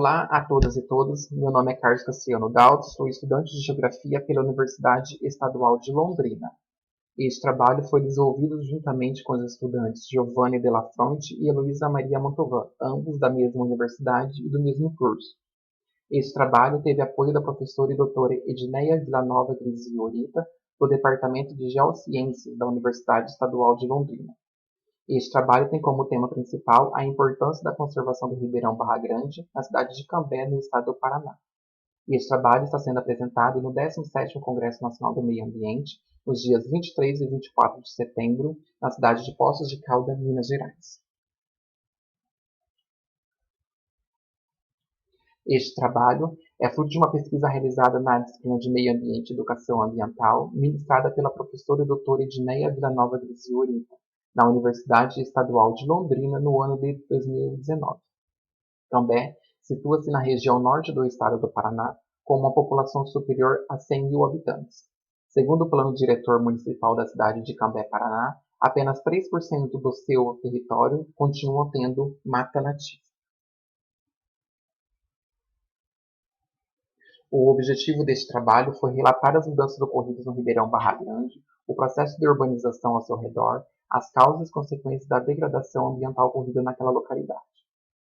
Olá a todas e todos, meu nome é Carlos Cassiano Dalto, sou estudante de Geografia pela Universidade Estadual de Londrina. Este trabalho foi desenvolvido juntamente com os estudantes Giovanni Della Fronte e Heloísa Maria Mantovan, ambos da mesma universidade e do mesmo curso. Este trabalho teve apoio da professora e doutora Edneia Villanova Grisiorita, do Departamento de Geociências da Universidade Estadual de Londrina. Este trabalho tem como tema principal a importância da conservação do Ribeirão Barra Grande, na cidade de Cambé, no estado do Paraná. Este trabalho está sendo apresentado no 17º Congresso Nacional do Meio Ambiente, nos dias 23 e 24 de setembro, na cidade de Poços de Caldas, Minas Gerais. Este trabalho é fruto de uma pesquisa realizada na disciplina de Meio Ambiente e Educação Ambiental, ministrada pela professora e doutora Edneia Villanova Grisiorita, na Universidade Estadual de Londrina, no ano de 2019. Cambé situa-se na região norte do estado do Paraná, com uma população superior a 100 mil habitantes. Segundo o Plano Diretor Municipal da cidade de Cambé, Paraná, apenas 3% do seu território continua tendo mata nativa. O objetivo deste trabalho foi relatar as mudanças ocorridas no Ribeirão Barra Grande, o processo de urbanização ao seu redor, as causas e consequências da degradação ambiental ocorrida naquela localidade,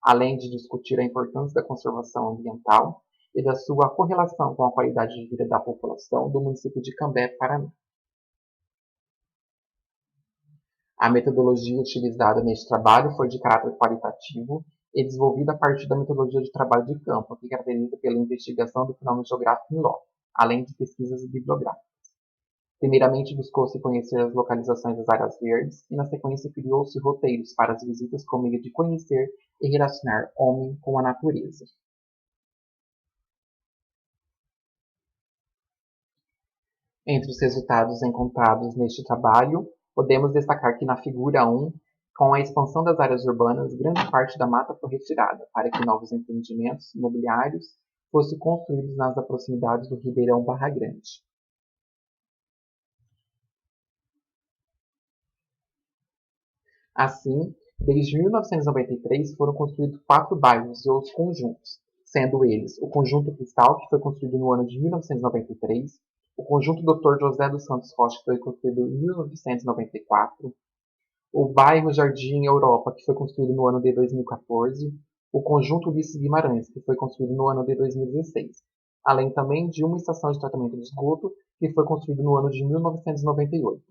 além de discutir a importância da conservação ambiental e da sua correlação com a qualidade de vida da população do município de Cambé, Paraná. A metodologia utilizada neste trabalho foi de caráter qualitativo e desenvolvida a partir da metodologia de trabalho de campo, que caracteriza pela investigação do fenômeno geográfico em loco, além de pesquisas bibliográficas. Primeiramente, buscou-se conhecer as localizações das áreas verdes e, na sequência, criou-se roteiros para as visitas com meio de conhecer e relacionar homem com a natureza. Entre os resultados encontrados neste trabalho, podemos destacar que na figura 1, com a expansão das áreas urbanas, grande parte da mata foi retirada para que novos empreendimentos imobiliários fossem construídos nas proximidades do Ribeirão Barra Grande. Assim, desde 1993 foram construídos 4 bairros e outros conjuntos, sendo eles o Conjunto Cristal, que foi construído no ano de 1993, o Conjunto Dr. José dos Santos Rocha, que foi construído em 1994, o bairro Jardim Europa, que foi construído no ano de 2014, o Conjunto Ulisses Guimarães, que foi construído no ano de 2016, além também de uma estação de tratamento de esgoto, que foi construído no ano de 1998.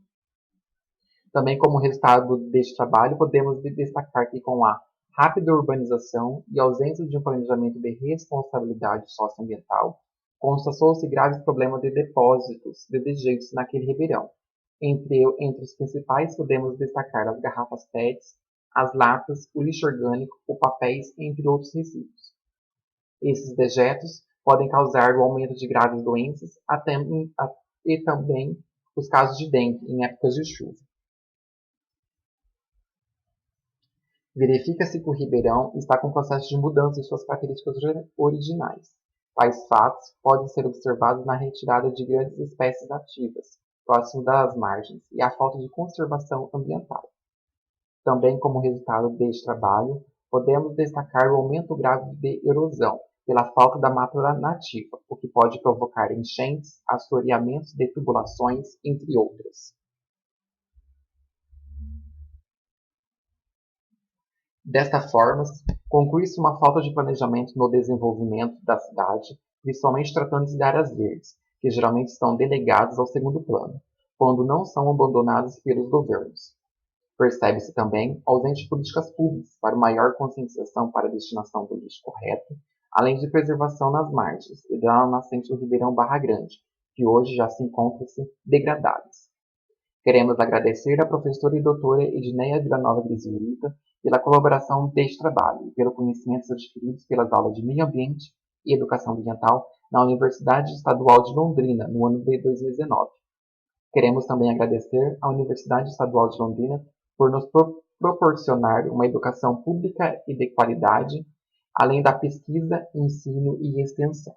Também como resultado deste trabalho, podemos destacar que com a rápida urbanização e ausência de um planejamento de responsabilidade socioambiental, constatou-se graves problemas de depósitos de dejetos naquele ribeirão. Entre os principais podemos destacar as garrafas PET, as latas, o lixo orgânico, o papéis, entre outros resíduos. Esses dejetos podem causar o aumento de graves doenças e também os casos de dengue em épocas de chuva. Verifica-se que o ribeirão está com processo de mudança de suas características originais. Tais fatos podem ser observados na retirada de grandes espécies nativas, próximo das margens, e a falta de conservação ambiental. Também como resultado deste trabalho, podemos destacar o aumento grave de erosão, pela falta da mata nativa, o que pode provocar enchentes, assoreamentos de tubulações, entre outras. Desta forma, conclui-se uma falta de planejamento no desenvolvimento da cidade, principalmente tratando-se de áreas verdes, que geralmente estão delegadas ao segundo plano, quando não são abandonadas pelos governos. Percebe-se também ausente de políticas públicas para maior conscientização para a destinação do lixo correto, além de preservação nas margens e da nascente do Ribeirão Barra Grande, que hoje já se encontram-se degradadas. Queremos agradecer à professora e doutora Edneia Villanova Grisiorita pela colaboração deste trabalho e pelos conhecimentos adquiridos pelas aulas de Meio Ambiente e Educação Ambiental na Universidade Estadual de Londrina, no ano de 2019. Queremos também agradecer à Universidade Estadual de Londrina por nos proporcionar uma educação pública e de qualidade, além da pesquisa, ensino e extensão.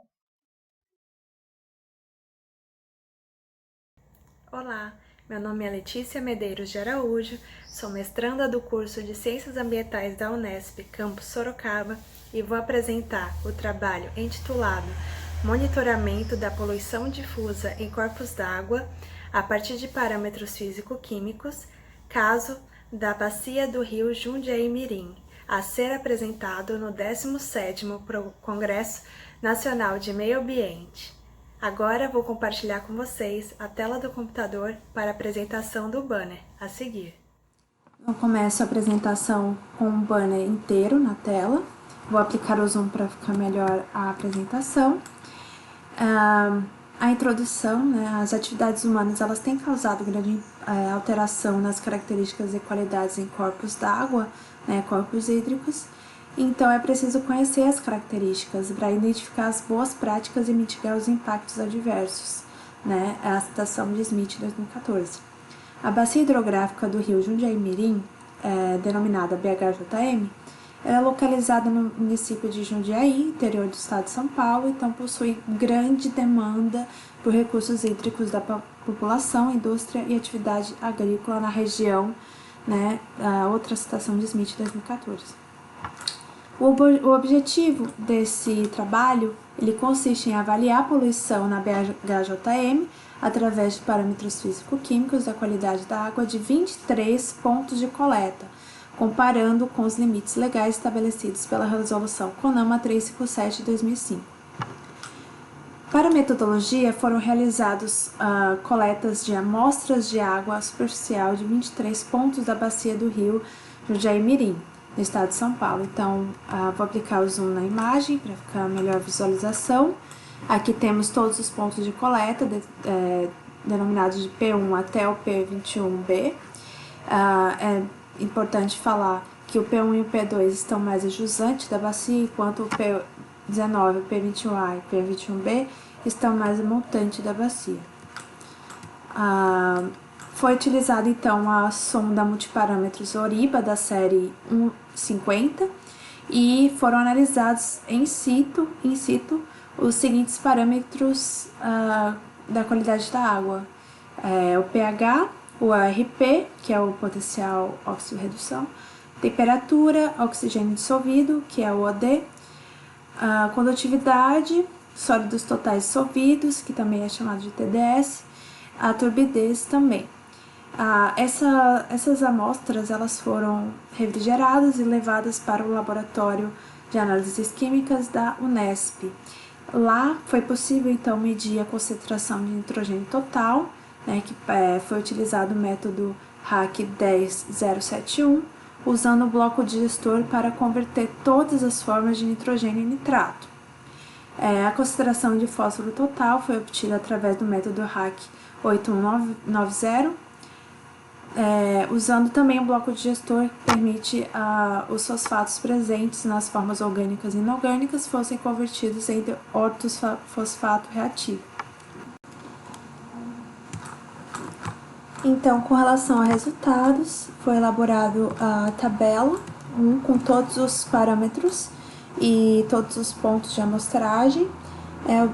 Olá, meu nome é Letícia Medeiros de Araújo, sou mestranda do curso de Ciências Ambientais da Unesp, campus Sorocaba, e vou apresentar o trabalho intitulado Monitoramento da poluição difusa em corpos d'água a partir de parâmetros físico-químicos, caso da bacia do rio Jundiaí-Mirim, a ser apresentado no 17º Congresso Nacional de Meio Ambiente. Agora vou compartilhar com vocês a tela do computador para a apresentação do banner a seguir. Eu começo a apresentação com o banner inteiro na tela. Vou aplicar o zoom para ficar melhor a apresentação. A introdução, né, as atividades humanas, elas têm causado grande alteração nas características e qualidades em corpos d'água, né, corpos hídricos. Então, é preciso conhecer as características para identificar as boas práticas e mitigar os impactos adversos, né, é a citação de Smith, 2014. A bacia hidrográfica do rio Jundiaí-Mirim, denominada BHJM, é localizada no município de Jundiaí, interior do estado de São Paulo, então possui grande demanda por recursos hídricos da população, indústria e atividade agrícola na região, né, outra citação de Smith, 2014. O objetivo desse trabalho, ele consiste em avaliar a poluição na BHJM através de parâmetros físico-químicos da qualidade da água de 23 pontos de coleta, comparando com os limites legais estabelecidos pela Resolução CONAMA 357 de 2005. Para a metodologia, foram realizadas coletas de amostras de água superficial de 23 pontos da bacia do rio Jundiaí-Mirim, no estado de São Paulo. Então, vou aplicar o zoom na imagem para ficar a melhor visualização. Aqui temos todos os pontos de coleta, denominados de P1 até o P21B. É importante falar que o P1 e o P2 estão mais a jusante da bacia, enquanto o P19, o P21A e o P21B estão mais a montante da bacia. Foi utilizada então a sonda multiparâmetros Oriba da série 150 e foram analisados in situ os seguintes parâmetros da qualidade da água: o pH, o ARP, que é o potencial óxido-redução, temperatura, oxigênio dissolvido, que é o OD, a condutividade, sólidos totais dissolvidos, que também é chamado de TDS, a turbidez também. Essas amostras elas foram refrigeradas e levadas para o laboratório de análises químicas da Unesp. Lá foi possível então medir a concentração de nitrogênio total, né, que foi utilizado o método RAC 10071, usando o bloco digestor para converter todas as formas de nitrogênio em nitrato. A concentração de fósforo total foi obtida através do método RAC 8190, usando também o bloco digestor que permite os fosfatos presentes nas formas orgânicas e inorgânicas fossem convertidos em ortofosfato reativo. Então, com relação a resultados, foi elaborado a tabela 1 com todos os parâmetros e todos os pontos de amostragem. É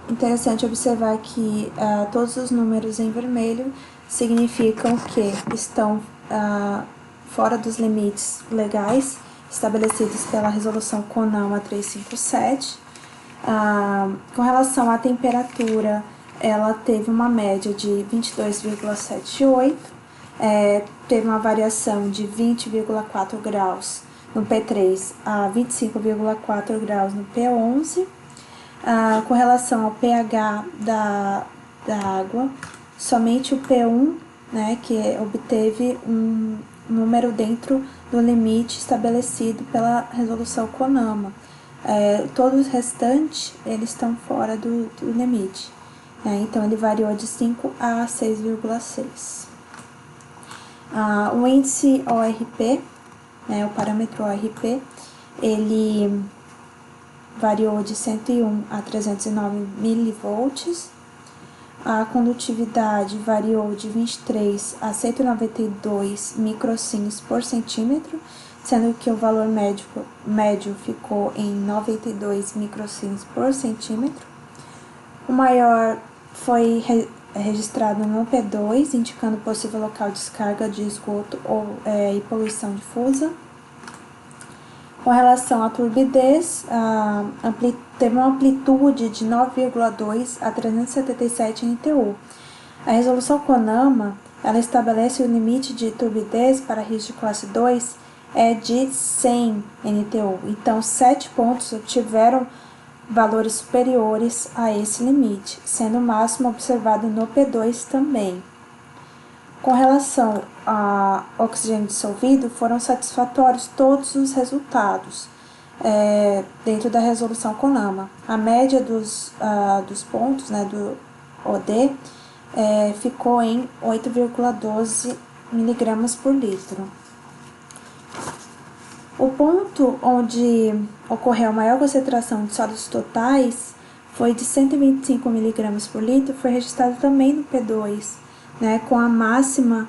interessante observar que todos os números em vermelho significam que estão fora dos limites legais estabelecidos pela Resolução CONAMA 357. Com relação à temperatura, ela teve uma média de 22,78, teve uma variação de 20,4 graus no P3 a 25,4 graus no P11. Com relação ao pH da água, somente o P1, né, que obteve um número dentro do limite estabelecido pela Resolução CONAMA. Todos os restantes eles estão fora do limite. Então, ele variou de 5 a 6,6. O índice ORP, o parâmetro ORP, ele variou de 101 a 309 milivolts. A condutividade variou de 23 a 192 microsims por centímetro, sendo que o valor médio ficou em 92 microsims por centímetro. O maior foi registrado no P2, indicando possível local de descarga de esgoto e poluição difusa. Com relação à turbidez, teve uma amplitude de 9,2 a 377 NTU. A resolução CONAMA, ela estabelece o limite de turbidez para risco de classe 2 de 100 NTU. Então, 7 pontos obtiveram valores superiores a esse limite, sendo o máximo observado no P2 também. Com relação a oxigênio dissolvido, foram satisfatórios todos os resultados dentro da resolução CONAMA. A média dos pontos, né, do OD ficou em 8,12 mg por litro. O ponto onde ocorreu maior concentração de sólidos totais foi de 125 mg por litro, foi registrado também no P2, né, com a máxima,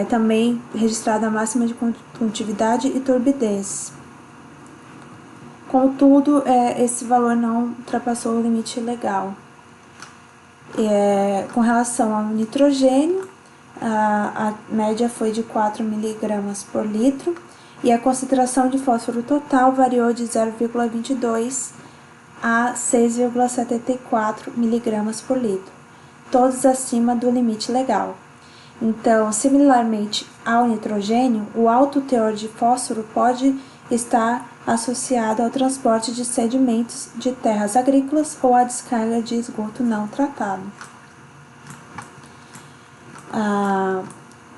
também registrada a máxima de condutividade e turbidez. Contudo, esse valor não ultrapassou o limite legal. Com relação ao nitrogênio, a média foi de 4 mg por litro e a concentração de fósforo total variou de 0,22 a 6,74 mg por litro, todos acima do limite legal. Então, similarmente ao nitrogênio, o alto teor de fósforo pode estar associado ao transporte de sedimentos de terras agrícolas ou à descarga de esgoto não tratado.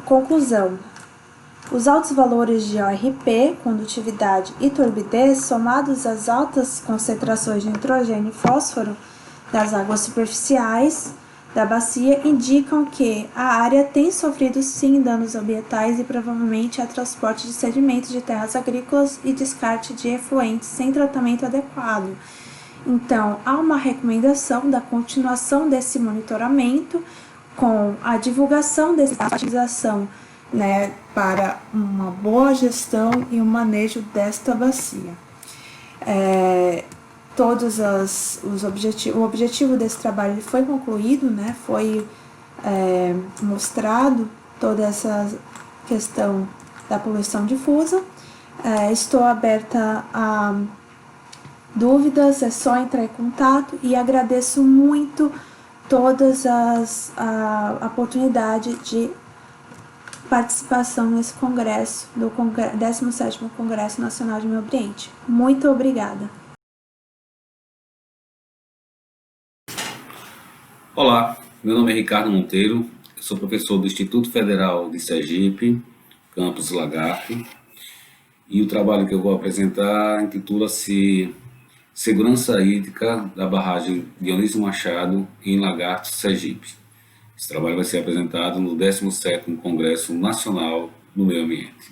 Conclusão: os altos valores de ORP, condutividade e turbidez, somados às altas concentrações de nitrogênio e fósforo das águas superficiais da bacia, indicam que a área tem sofrido sim danos ambientais e provavelmente há transporte de sedimentos de terras agrícolas e descarte de efluentes sem tratamento adequado. Então, há uma recomendação da continuação desse monitoramento com a divulgação dessa utilização, né, para uma boa gestão e o manejo desta bacia. O objetivo desse trabalho foi concluído, né, foi mostrado toda essa questão da poluição difusa. Estou aberta a dúvidas, é só entrar em contato e agradeço muito todas a oportunidade de participação nesse congresso, do 17º Congresso Nacional de Meio Ambiente. Muito obrigada. Olá, meu nome é Ricardo Monteiro, eu sou professor do Instituto Federal de Sergipe, campus Lagarto, e o trabalho que eu vou apresentar intitula-se Segurança Hídrica da Barragem Dionísio Machado em Lagarto, Sergipe. Esse trabalho vai ser apresentado no 17º Congresso Nacional do Meio Ambiente.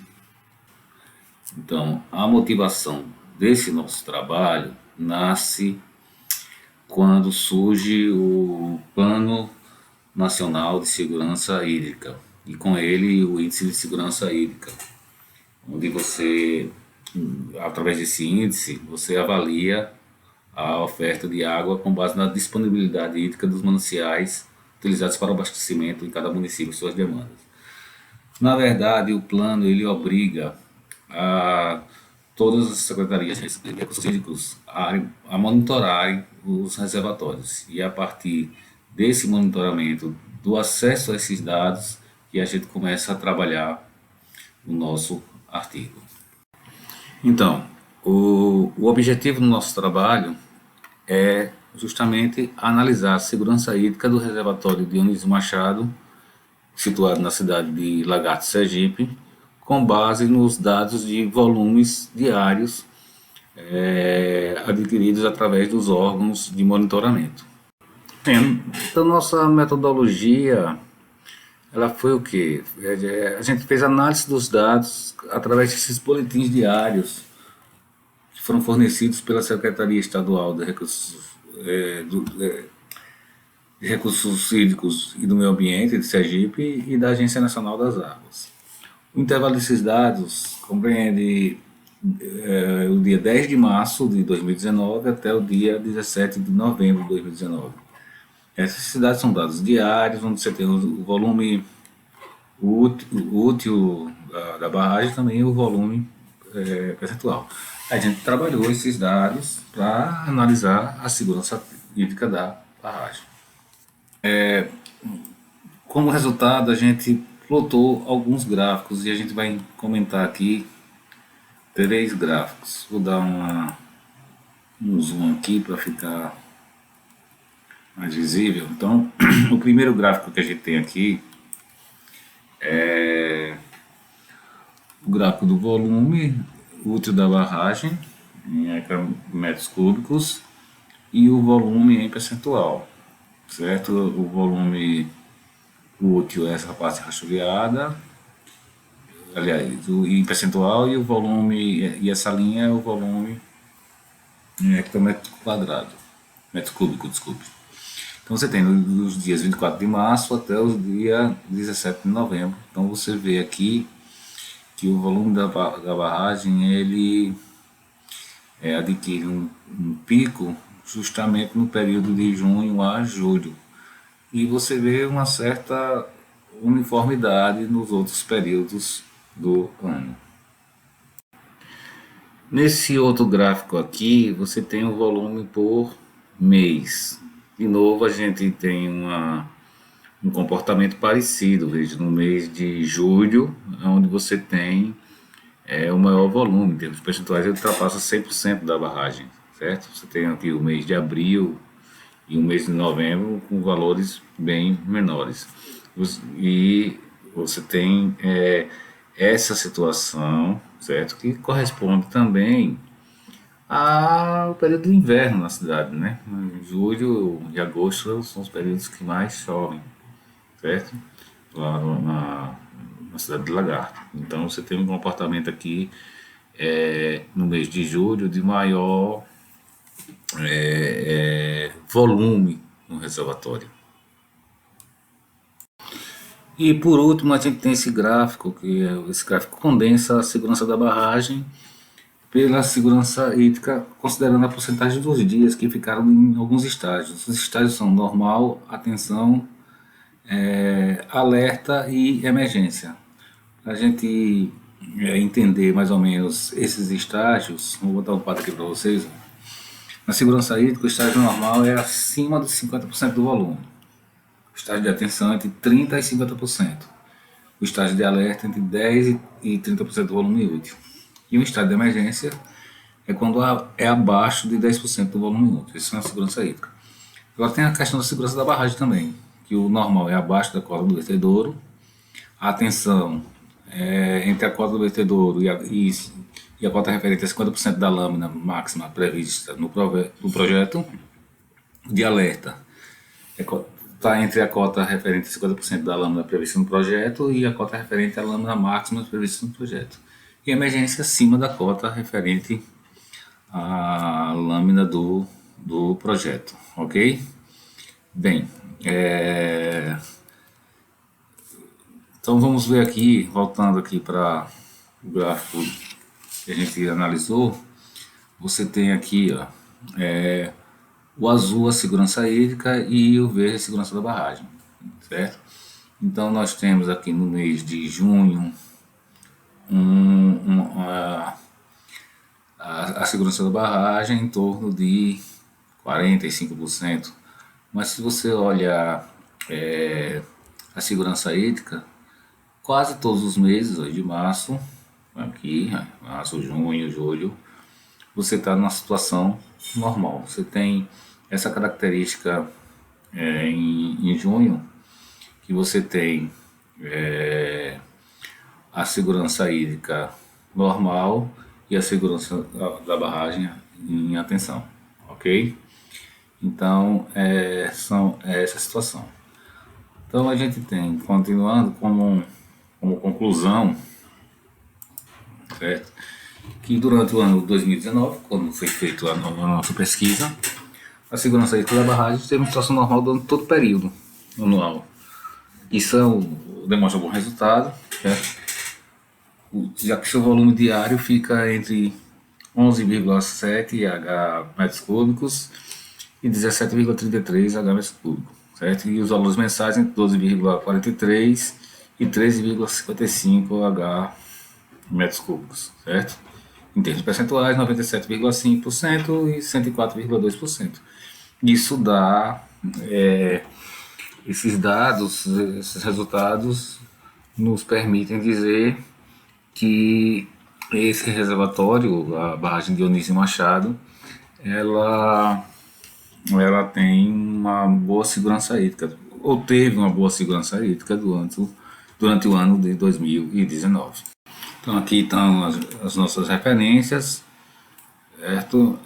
Então, a motivação desse nosso trabalho nasce quando surge o Plano Nacional de Segurança Hídrica e com ele o Índice de Segurança Hídrica, onde você, através desse índice, você avalia a oferta de água com base na disponibilidade hídrica dos mananciais utilizados para o abastecimento em cada município e suas demandas. Na verdade, o plano ele obriga a todas as secretarias de recursos hídricos a monitorarem os reservatórios, e a partir desse monitoramento, do acesso a esses dados, que a gente começa a trabalhar o nosso artigo. Então, o objetivo do nosso trabalho é justamente analisar a segurança hídrica do reservatório Dionísio Machado, situado na cidade de Lagarto, Sergipe, com base nos dados de volumes diários adquiridos através dos órgãos de monitoramento. Então, nossa metodologia, ela foi o quê? A gente fez análise dos dados através desses boletins diários que foram fornecidos pela Secretaria Estadual de Recursos Hídricos e do Meio Ambiente de Sergipe e da Agência Nacional das Águas. O intervalo desses dados compreende o dia 10 de março de 2019 até o dia 17 de novembro de 2019. Esses dados são dados diários, onde você tem o volume útil da barragem, também o volume percentual. A gente trabalhou esses dados para analisar a segurança hídrica da barragem. Como resultado, a gente plotou alguns gráficos e a gente vai comentar aqui 3 gráficos. Vou dar um zoom aqui para ficar mais visível. Então, o primeiro gráfico que a gente tem aqui é o gráfico do volume útil da barragem em metros cúbicos e o volume em percentual, certo? O volume útil é essa parte rachoreada, aliás, em percentual, e o volume, e essa linha é o volume em hectômetro quadrado, metro cúbico, desculpe. Então você tem dos dias 24 de março até o dia 17 de novembro. Então você vê aqui que o volume da barragem ele adquire um pico justamente no período de junho a julho. E você vê uma certa uniformidade nos outros períodos do ano. Nesse outro gráfico aqui, você tem o volume por mês. De novo, a gente tem um comportamento parecido. Veja, no mês de julho, onde você tem o maior volume, em termos percentuais, ele ultrapassa 100% da barragem, certo? Você tem aqui o mês de abril e o mês de novembro com valores bem menores. E você tem essa situação, certo? Que corresponde também ao período do inverno na cidade, né? Julho e agosto são os períodos que mais chovem, certo? Lá na cidade de Lagarto. Então você tem um comportamento aqui no mês de julho de maior volume no reservatório. E por último a gente tem esse gráfico, esse gráfico condensa a segurança da barragem pela segurança hídrica, considerando a porcentagem dos dias que ficaram em alguns estágios. Os estágios são normal, atenção, alerta e emergência. Para a gente entender mais ou menos esses estágios, vou botar um quadro aqui para vocês. Na segurança hídrica, o estágio normal é acima dos 50% do volume. O estágio de atenção é entre 30% e 50%. O estágio de alerta é entre 10% e 30% do volume útil. E o estágio de emergência é quando é abaixo de 10% do volume útil. Isso é uma segurança hídrica. Agora tem a questão da segurança da barragem também, que o normal é abaixo da cota do vertedouro. A atenção é entre a cota do vertedouro e a cota referente a 50% da lâmina máxima prevista no projeto. De alerta está entre a cota referente a 50% da lâmina prevista no projeto e a cota referente à lâmina máxima prevista no projeto. E emergência acima da cota referente à lâmina do projeto, ok? Bem, então vamos ver aqui, voltando aqui para o gráfico que a gente analisou. Você tem aqui o azul a segurança hídrica e o verde a segurança da barragem, certo? Então nós temos aqui no mês de junho a segurança da barragem em torno de 45%, mas se você olhar a segurança hídrica, quase todos os meses, hoje de março, aqui, março, junho, julho, você está numa situação normal. Você tem essa característica em junho, que você tem a segurança hídrica normal e a segurança da barragem em atenção, ok? Então, são essa situação. Então, a gente tem, continuando como conclusão, certo? Que durante o ano 2019, quando foi feita a nossa pesquisa, a segurança hídrica da barragem teve uma situação normal durante todo o período anual. Isso demonstra um bom resultado, certo? Já que seu volume diário fica entre 11,7 H metros cúbicos e 17,33 H metros cúbicos, certo? E os valores mensais entre 12,43 e 13,55 H metros cúbicos, certo? Em termos percentuais, 97,5% e 104,2%. Isso dá, esses dados, esses resultados nos permitem dizer que esse reservatório, a barragem Dionísio Machado, ela, ela tem uma boa segurança hídrica, ou teve uma boa segurança hídrica durante o ano de 2019. Então aqui estão as nossas referências, certo?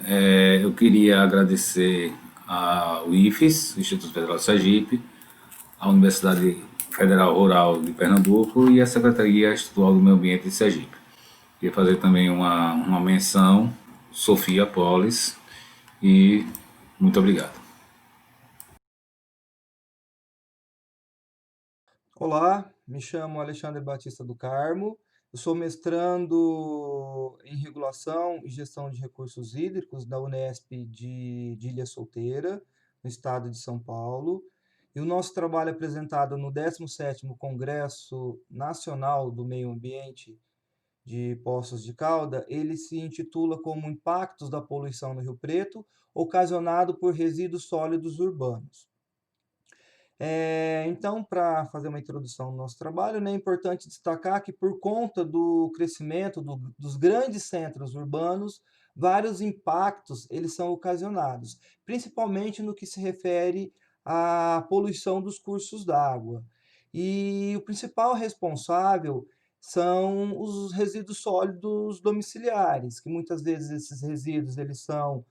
Eu queria agradecer ao IFES, Instituto Federal de Sergipe, à Universidade Federal Rural de Pernambuco e à Secretaria Estadual do Meio Ambiente de Sergipe. Queria fazer também uma menção, Sofia Polis, e muito obrigado. Olá, me chamo Alexandre Batista do Carmo, eu sou mestrando em Regulação e Gestão de Recursos Hídricos da Unesp de Ilha Solteira, no estado de São Paulo, e o nosso trabalho apresentado no 17º Congresso Nacional do Meio Ambiente de Poços de Calda, ele se intitula como Impactos da Poluição no Rio Preto, ocasionado por resíduos sólidos urbanos. Então, para fazer uma introdução do nosso trabalho, né, é importante destacar que, por conta do crescimento dos grandes centros urbanos, vários impactos eles são ocasionados, principalmente no que se refere à poluição dos cursos d'água. E o principal responsável são os resíduos sólidos domiciliares, que muitas vezes esses resíduos eles são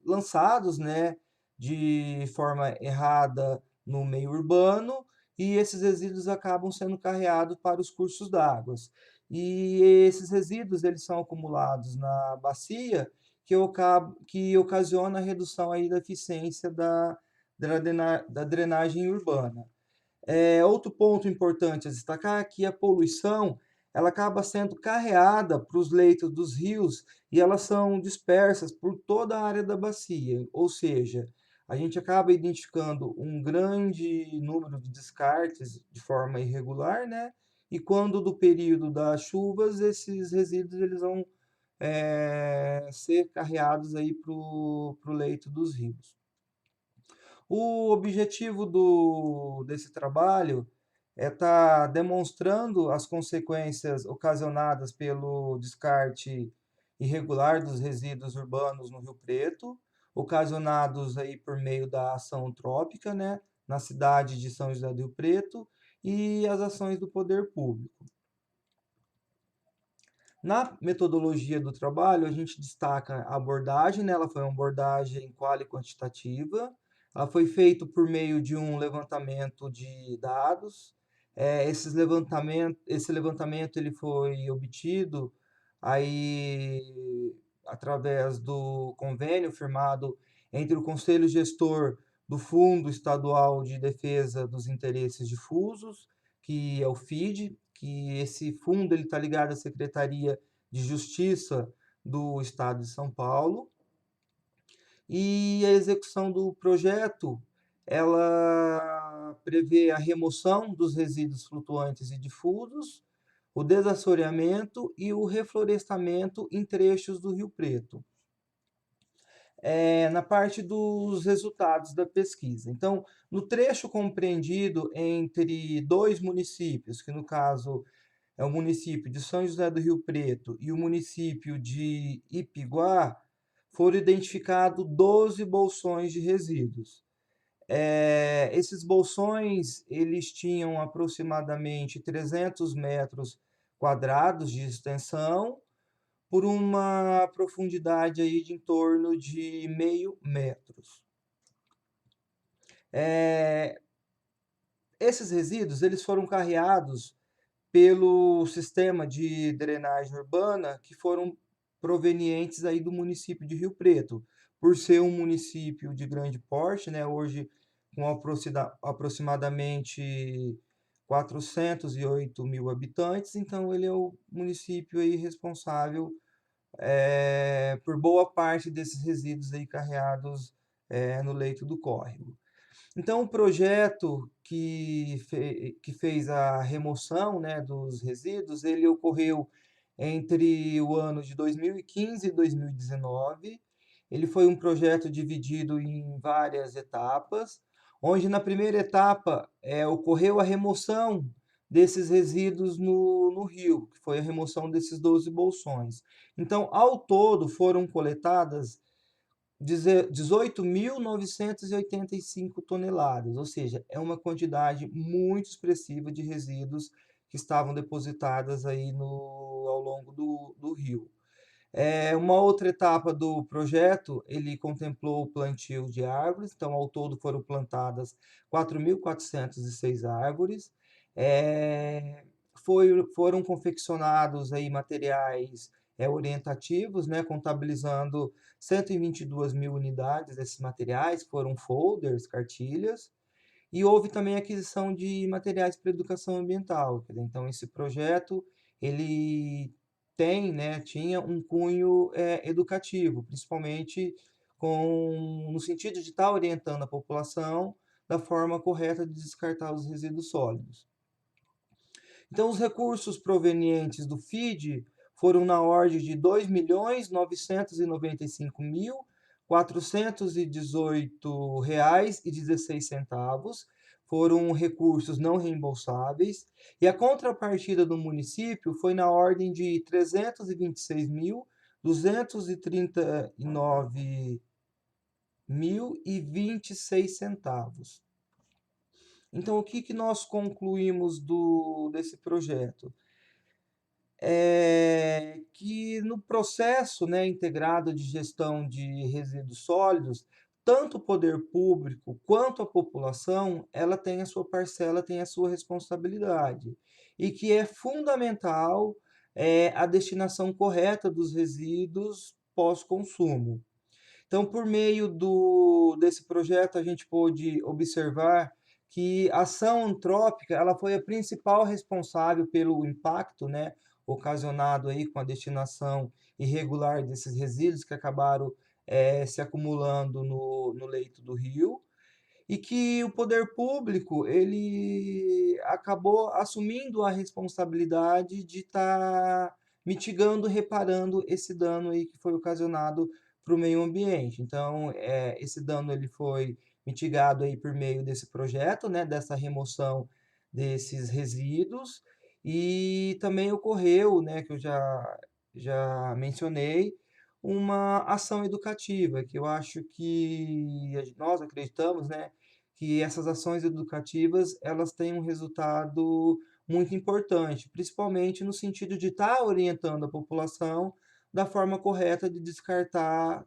lançados, né, de forma errada no meio urbano e esses resíduos acabam sendo carreados para os cursos d'água. E esses resíduos eles são acumulados na bacia que ocasiona a redução aí da eficiência da drenagem urbana. Outro ponto importante a destacar é que a poluição ela acaba sendo carreada para os leitos dos rios e elas são dispersas por toda a área da bacia, ou seja, a gente acaba identificando um grande número de descartes de forma irregular, né? E quando do período das chuvas, esses resíduos eles vão ser carreados aí para o leito dos rios. O objetivo desse trabalho é estar demonstrando as consequências ocasionadas pelo descarte irregular dos resíduos urbanos no Rio Preto, ocasionados aí por meio da ação antrópica, né, na cidade de São José do Rio Preto, e as ações do poder público. Na metodologia do trabalho, a gente destaca a abordagem, né? Ela foi uma abordagem quali quantitativa, ela foi feita por meio de um levantamento de dados. Esse levantamento ele foi obtido aí através do convênio firmado entre o Conselho Gestor do Fundo Estadual de Defesa dos Interesses Difusos, que é o FID, que esse fundo está ligado à Secretaria de Justiça do Estado de São Paulo. E a execução do projeto, ela prevê a remoção dos resíduos flutuantes e difusos, o desassoreamento e o reflorestamento em trechos do Rio Preto. Na parte dos resultados da pesquisa. Então, no trecho compreendido entre dois municípios, que no caso é o município de São José do Rio Preto e o município de Ipiguá, foram identificados 12 bolsões de resíduos. Esses bolsões eles tinham aproximadamente 300 metros quadrados de extensão por uma profundidade aí de em torno de 0,5 metros. Esses resíduos eles foram carreados pelo sistema de drenagem urbana que foram provenientes aí do município de Rio Preto, por ser um município de grande porte, né, hoje com aproximadamente 408 mil habitantes, então ele é o município aí responsável por boa parte desses resíduos aí carreados no leito do córrego. Então, o projeto que fez a remoção, né, dos resíduos, ele ocorreu entre o ano de 2015 e 2019. Ele foi um projeto dividido em várias etapas, onde na primeira etapa ocorreu a remoção desses resíduos no rio, que foi a remoção desses 12 bolsões. Então, ao todo, foram coletadas 18.985 toneladas, ou seja, é uma quantidade muito expressiva de resíduos que estavam depositadas aí ao longo do rio. Uma outra etapa do projeto, ele contemplou o plantio de árvores, então ao todo foram plantadas 4.406 árvores. É, foram confeccionados aí materiais orientativos, né, contabilizando 122 mil unidades desses materiais, foram folders, cartilhas, e houve também a aquisição de materiais para educação ambiental. Então, esse projeto, ele tinha um cunho educativo, principalmente no sentido de estar orientando a população da forma correta de descartar os resíduos sólidos. Então, os recursos provenientes do FID foram na ordem de R$ 2.995.418,16. Foram recursos não reembolsáveis. E a contrapartida do município foi na ordem de R$ 326.239,26. Então, o que nós concluímos desse projeto? Que no processo, né, integrado de gestão de resíduos sólidos, tanto o poder público quanto a população, ela tem a sua parcela, tem a sua responsabilidade. E que é fundamental a destinação correta dos resíduos pós-consumo. Então, por meio desse projeto, a gente pôde observar que a ação antrópica ela foi a principal responsável pelo impacto, né, ocasionado aí com a destinação irregular desses resíduos que acabaram se acumulando no leito do rio, e que o poder público ele acabou assumindo a responsabilidade de estar mitigando, reparando esse dano aí que foi ocasionado para o meio ambiente. Então, esse dano ele foi mitigado aí por meio desse projeto, né, dessa remoção desses resíduos, e também ocorreu, né, que eu já mencionei, uma ação educativa, que eu acho que nós acreditamos, né, que essas ações educativas elas têm um resultado muito importante, principalmente no sentido de estar orientando a população da forma correta de descartar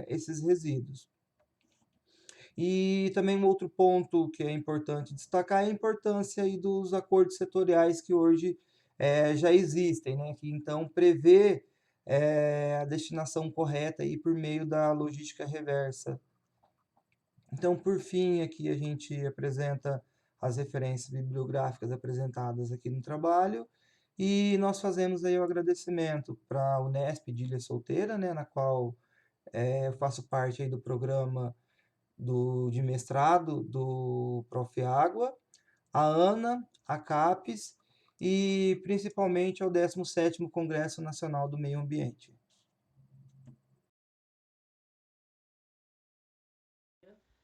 esses resíduos. E também um outro ponto que é importante destacar é a importância aí dos acordos setoriais que hoje já existem, né? Que então prevê a destinação correta aí por meio da logística reversa. Então, por fim, aqui a gente apresenta as referências bibliográficas apresentadas aqui no trabalho, e nós fazemos aí o agradecimento para a Unesp de Ilha Solteira, né, na qual eu faço parte aí do programa de mestrado do Prof. Água, a ANA, a CAPES e principalmente ao 17º Congresso Nacional do Meio Ambiente.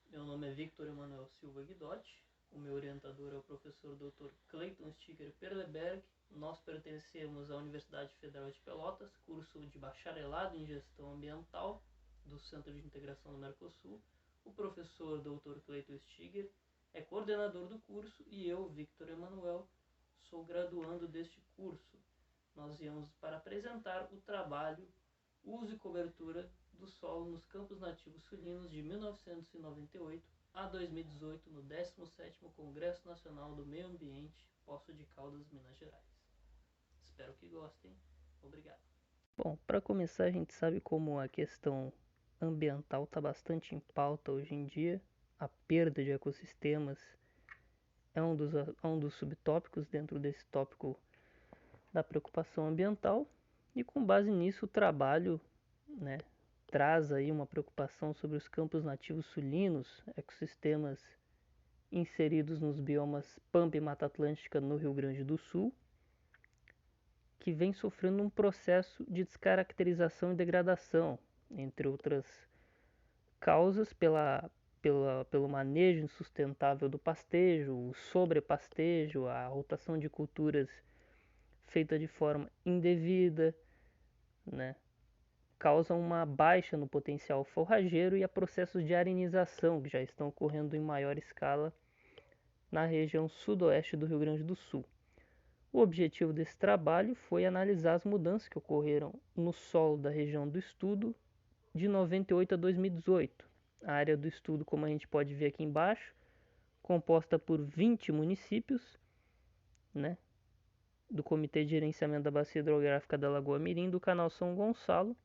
Meu nome é Victor Emanuel Silva Guidotti, o meu orientador é o professor Dr. Clayton Sticker Perleberg. Nós pertencemos à Universidade Federal de Pelotas, curso de bacharelado em gestão ambiental do Centro de Integração do Mercosul. O professor Dr. Clayton Sticker é coordenador do curso e eu, Victor Emanuel, sou graduando deste curso. Nós viemos para apresentar o trabalho Uso e Cobertura do Solo nos Campos Nativos Sulinos de 1998 a 2018 no 17º Congresso Nacional do Meio Ambiente, Poços de Caldas, Minas Gerais. Espero que gostem. Obrigado. Bom, para começar, a gente sabe como a questão ambiental está bastante em pauta hoje em dia. A perda de ecossistemas é um dos subtópicos dentro desse tópico da preocupação ambiental. E com base nisso, o trabalho, né, traz aí uma preocupação sobre os campos nativos sulinos, ecossistemas inseridos nos biomas Pampa e Mata Atlântica no Rio Grande do Sul. que vem sofrendo um processo de descaracterização e degradação, entre outras causas pelo manejo insustentável do pastejo, o sobrepastejo, a rotação de culturas feita de forma indevida, né? Causam uma baixa no potencial forrageiro e a processos de arenização que já estão ocorrendo em maior escala na região sudoeste do Rio Grande do Sul. O objetivo desse trabalho foi analisar as mudanças que ocorreram no solo da região do estudo de 98 a 2018. A área do estudo, como a gente pode ver aqui embaixo, composta por 20 municípios, né, do Comitê de Gerenciamento da Bacia Hidrográfica da Lagoa Mirim, do Canal São Gonçalo.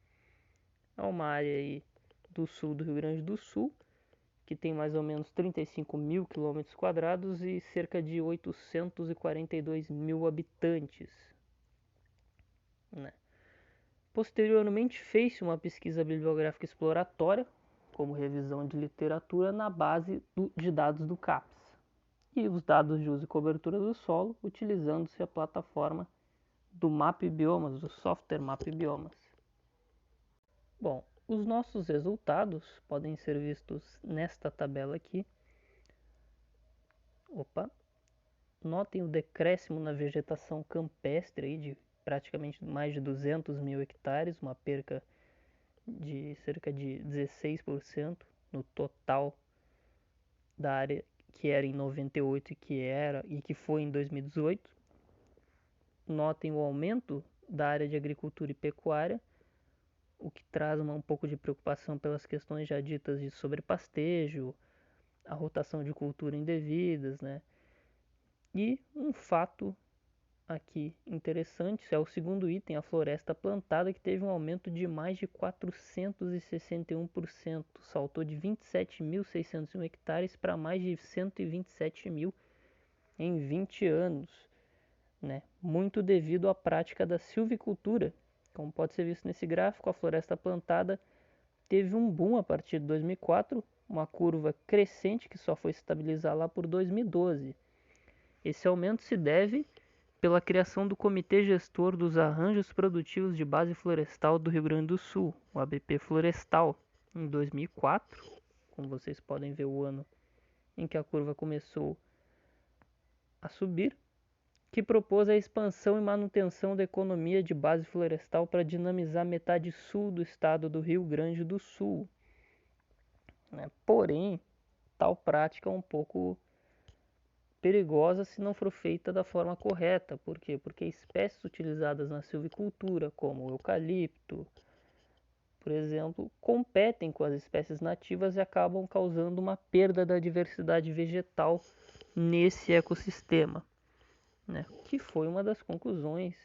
É uma área aí do sul do Rio Grande do Sul, que tem mais ou menos 35 mil quilômetros quadrados e cerca de 842 mil habitantes, né? Posteriormente, fez-se uma pesquisa bibliográfica exploratória, como revisão de literatura, na base de dados do CAPES, e os dados de uso e cobertura do solo, utilizando-se a plataforma do MapBiomas, do software MapBiomas. Bom, os nossos resultados podem ser vistos nesta tabela aqui. Notem o decréscimo na vegetação campestre aí de praticamente mais de 200 mil hectares, uma perca de cerca de 16% no total da área que era em 98 e que foi em 2018. Notem o aumento da área de agricultura e pecuária, o que traz um pouco de preocupação pelas questões já ditas de sobrepastejo, a rotação de cultura indevidas, né? E um fato aqui interessante é o segundo item, a floresta plantada, que teve um aumento de mais de 461%, saltou de 27.601 hectares para mais de 127 mil em 20 anos, né? Muito devido à prática da silvicultura. Como pode ser visto nesse gráfico, a floresta plantada teve um boom a partir de 2004, uma curva crescente que só foi estabilizar lá por 2012. Esse aumento se deve pela criação do Comitê Gestor dos Arranjos Produtivos de Base Florestal do Rio Grande do Sul, o ABP Florestal, em 2004, como vocês podem ver o ano em que a curva começou a subir, que propôs a expansão e manutenção da economia de base florestal para dinamizar a metade sul do estado do Rio Grande do Sul, né? Porém, tal prática é um pouco perigosa se não for feita da forma correta. Por quê? Porque espécies utilizadas na silvicultura, como o eucalipto, por exemplo, competem com as espécies nativas e acabam causando uma perda da diversidade vegetal nesse ecossistema, né? Que foi uma das conclusões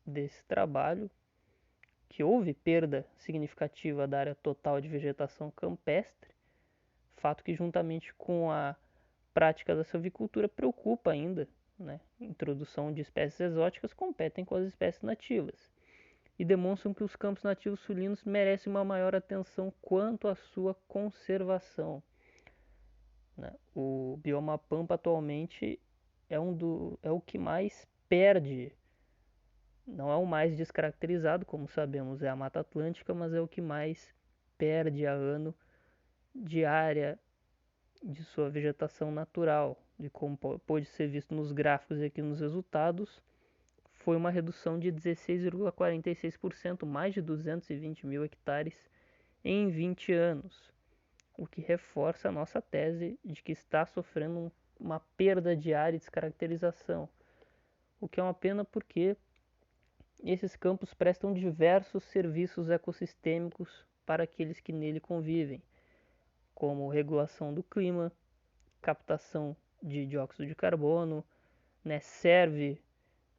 desse trabalho, que houve perda significativa da área total de vegetação campestre, fato que juntamente com a prática da silvicultura preocupa ainda, né? Introdução de espécies exóticas competem com as espécies nativas e demonstram que os campos nativos sulinos merecem uma maior atenção quanto à sua conservação, né? O bioma pampa atualmente é o que mais perde, não é o mais descaracterizado, como sabemos, é a Mata Atlântica, mas é o que mais perde a ano de área de sua vegetação natural, de como pode ser visto nos gráficos e aqui nos resultados, foi uma redução de 16,46%, mais de 220 mil hectares em 20 anos, o que reforça a nossa tese de que está sofrendo uma perda de área e descaracterização, o que é uma pena porque esses campos prestam diversos serviços ecossistêmicos para aqueles que nele convivem, como regulação do clima, captação de dióxido de carbono, né? Serve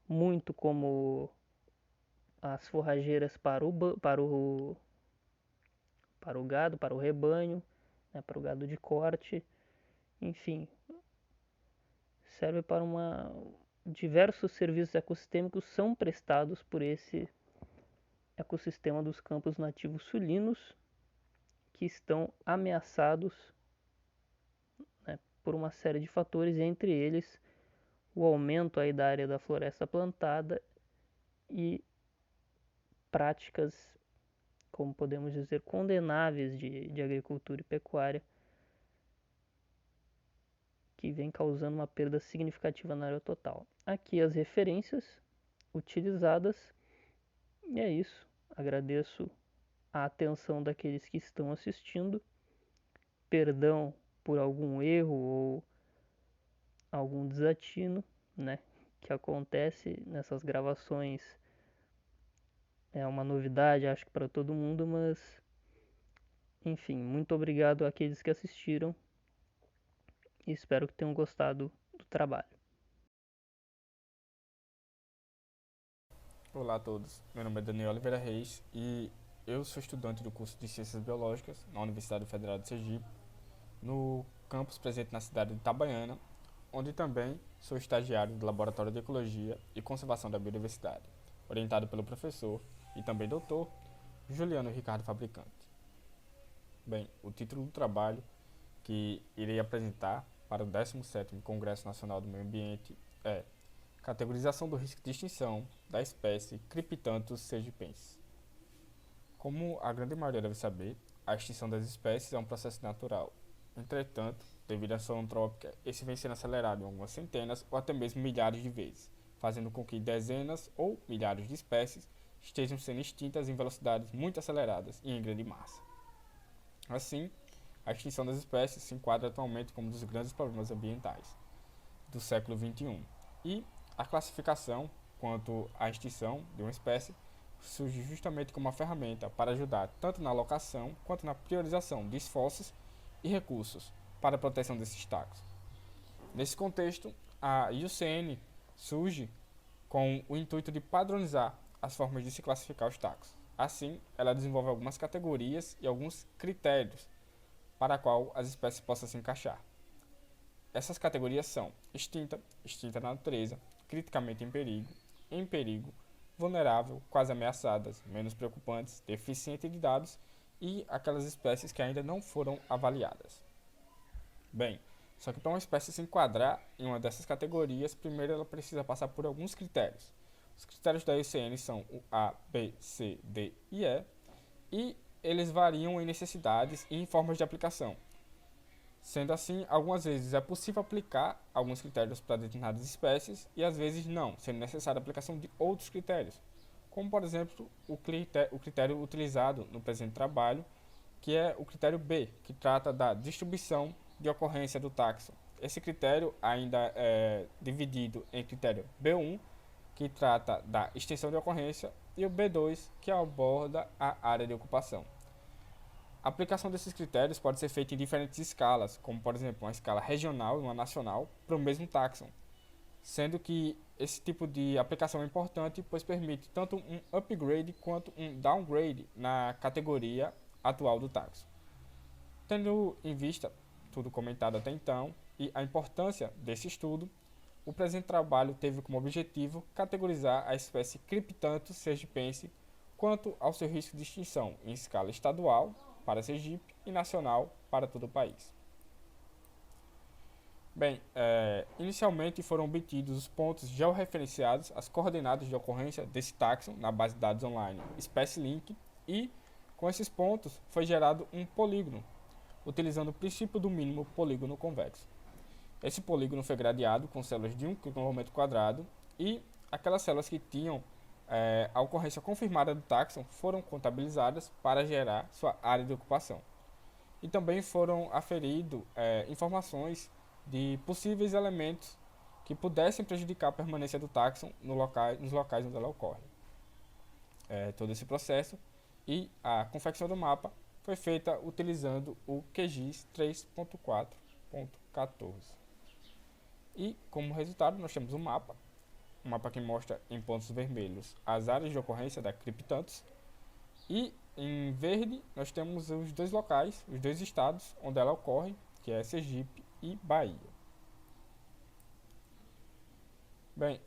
muito como as forrageiras para o gado, para o rebanho, né? Para o gado de corte, enfim, serve para diversos serviços ecossistêmicos são prestados por esse ecossistema dos campos nativos sulinos, que estão ameaçados, né, por uma série de fatores, entre eles o aumento aí da área da floresta plantada e práticas, como podemos dizer, condenáveis de agricultura e pecuária, que vem causando uma perda significativa na área total. Aqui as referências utilizadas, e é isso. Agradeço a atenção daqueles que estão assistindo. Perdão por algum erro ou algum desatino, né, que acontece nessas gravações. É uma novidade, acho que para todo mundo, mas enfim, muito obrigado àqueles que assistiram e espero que tenham gostado do trabalho. Olá a todos, meu nome é Daniel Oliveira Reis e eu sou estudante do curso de Ciências Biológicas na Universidade Federal de Sergipe, no campus presente na cidade de Itabaiana, onde também sou estagiário do Laboratório de Ecologia e Conservação da Biodiversidade, orientado pelo professor e também doutor Juliano Ricardo Fabricante. Bem, o título do trabalho que irei apresentar para o 17º Congresso Nacional do Meio Ambiente é Categorização do risco de extinção da espécie Cryptanthus sergipensis. Como a grande maioria deve saber, a extinção das espécies é um processo natural. Entretanto, devido à ação antrópica, esse vem sendo acelerado em algumas centenas ou até mesmo milhares de vezes, fazendo com que dezenas ou milhares de espécies estejam sendo extintas em velocidades muito aceleradas e em grande massa. Assim, a extinção das espécies se enquadra atualmente como um dos grandes problemas ambientais do século XXI. E a classificação quanto à extinção de uma espécie surge justamente como uma ferramenta para ajudar tanto na alocação quanto na priorização de esforços e recursos para a proteção desses taxos. Nesse contexto, a IUCN surge com o intuito de padronizar as formas de se classificar os taxos. Assim, ela desenvolve algumas categorias e alguns critérios para a qual as espécies possam se encaixar. Essas categorias são extinta, extinta na natureza, criticamente em perigo, vulnerável, quase ameaçadas, menos preocupantes, deficiente de dados e aquelas espécies que ainda não foram avaliadas. Bem, só que para uma espécie se enquadrar em uma dessas categorias, primeiro ela precisa passar por alguns critérios. Os critérios da IUCN são o A, B, C, D e E, e eles variam em necessidades e em formas de aplicação. Sendo assim, algumas vezes é possível aplicar alguns critérios para determinadas espécies e às vezes não, sendo necessária a aplicação de outros critérios, como por exemplo o critério utilizado no presente trabalho, que é o critério B, que trata da distribuição de ocorrência do taxon. Esse critério ainda é dividido em critério B1, que trata da extensão de ocorrência, e o B2, que aborda a área de ocupação. A aplicação desses critérios pode ser feita em diferentes escalas, como por exemplo uma escala regional e uma nacional, para o mesmo taxon, sendo que esse tipo de aplicação é importante, pois permite tanto um upgrade quanto um downgrade na categoria atual do taxon. Tendo em vista tudo comentado até então e a importância desse estudo, o presente trabalho teve como objetivo categorizar a espécie Cryptanthus sergipensis quanto ao seu risco de extinção em escala estadual para Sergipe e nacional para todo o país. Bem, inicialmente foram obtidos os pontos georreferenciados, as coordenadas de ocorrência desse taxon na base de dados online SpeciLink, e com esses pontos foi gerado um polígono, utilizando o princípio do mínimo polígono convexo. Esse polígono foi gradeado com células de 1 km² e aquelas células que tinham a ocorrência confirmada do taxon foram contabilizadas para gerar sua área de ocupação. E também foram aferidas informações de possíveis elementos que pudessem prejudicar a permanência do taxon nos locais onde ela ocorre. Todo esse processo e a confecção do mapa foi feita utilizando o QGIS 3.4.14. E como resultado nós temos um mapa que mostra em pontos vermelhos as áreas de ocorrência da Cryptanthus, e em verde nós temos os dois locais, os dois estados onde ela ocorre, que é Sergipe e Bahia. Bem,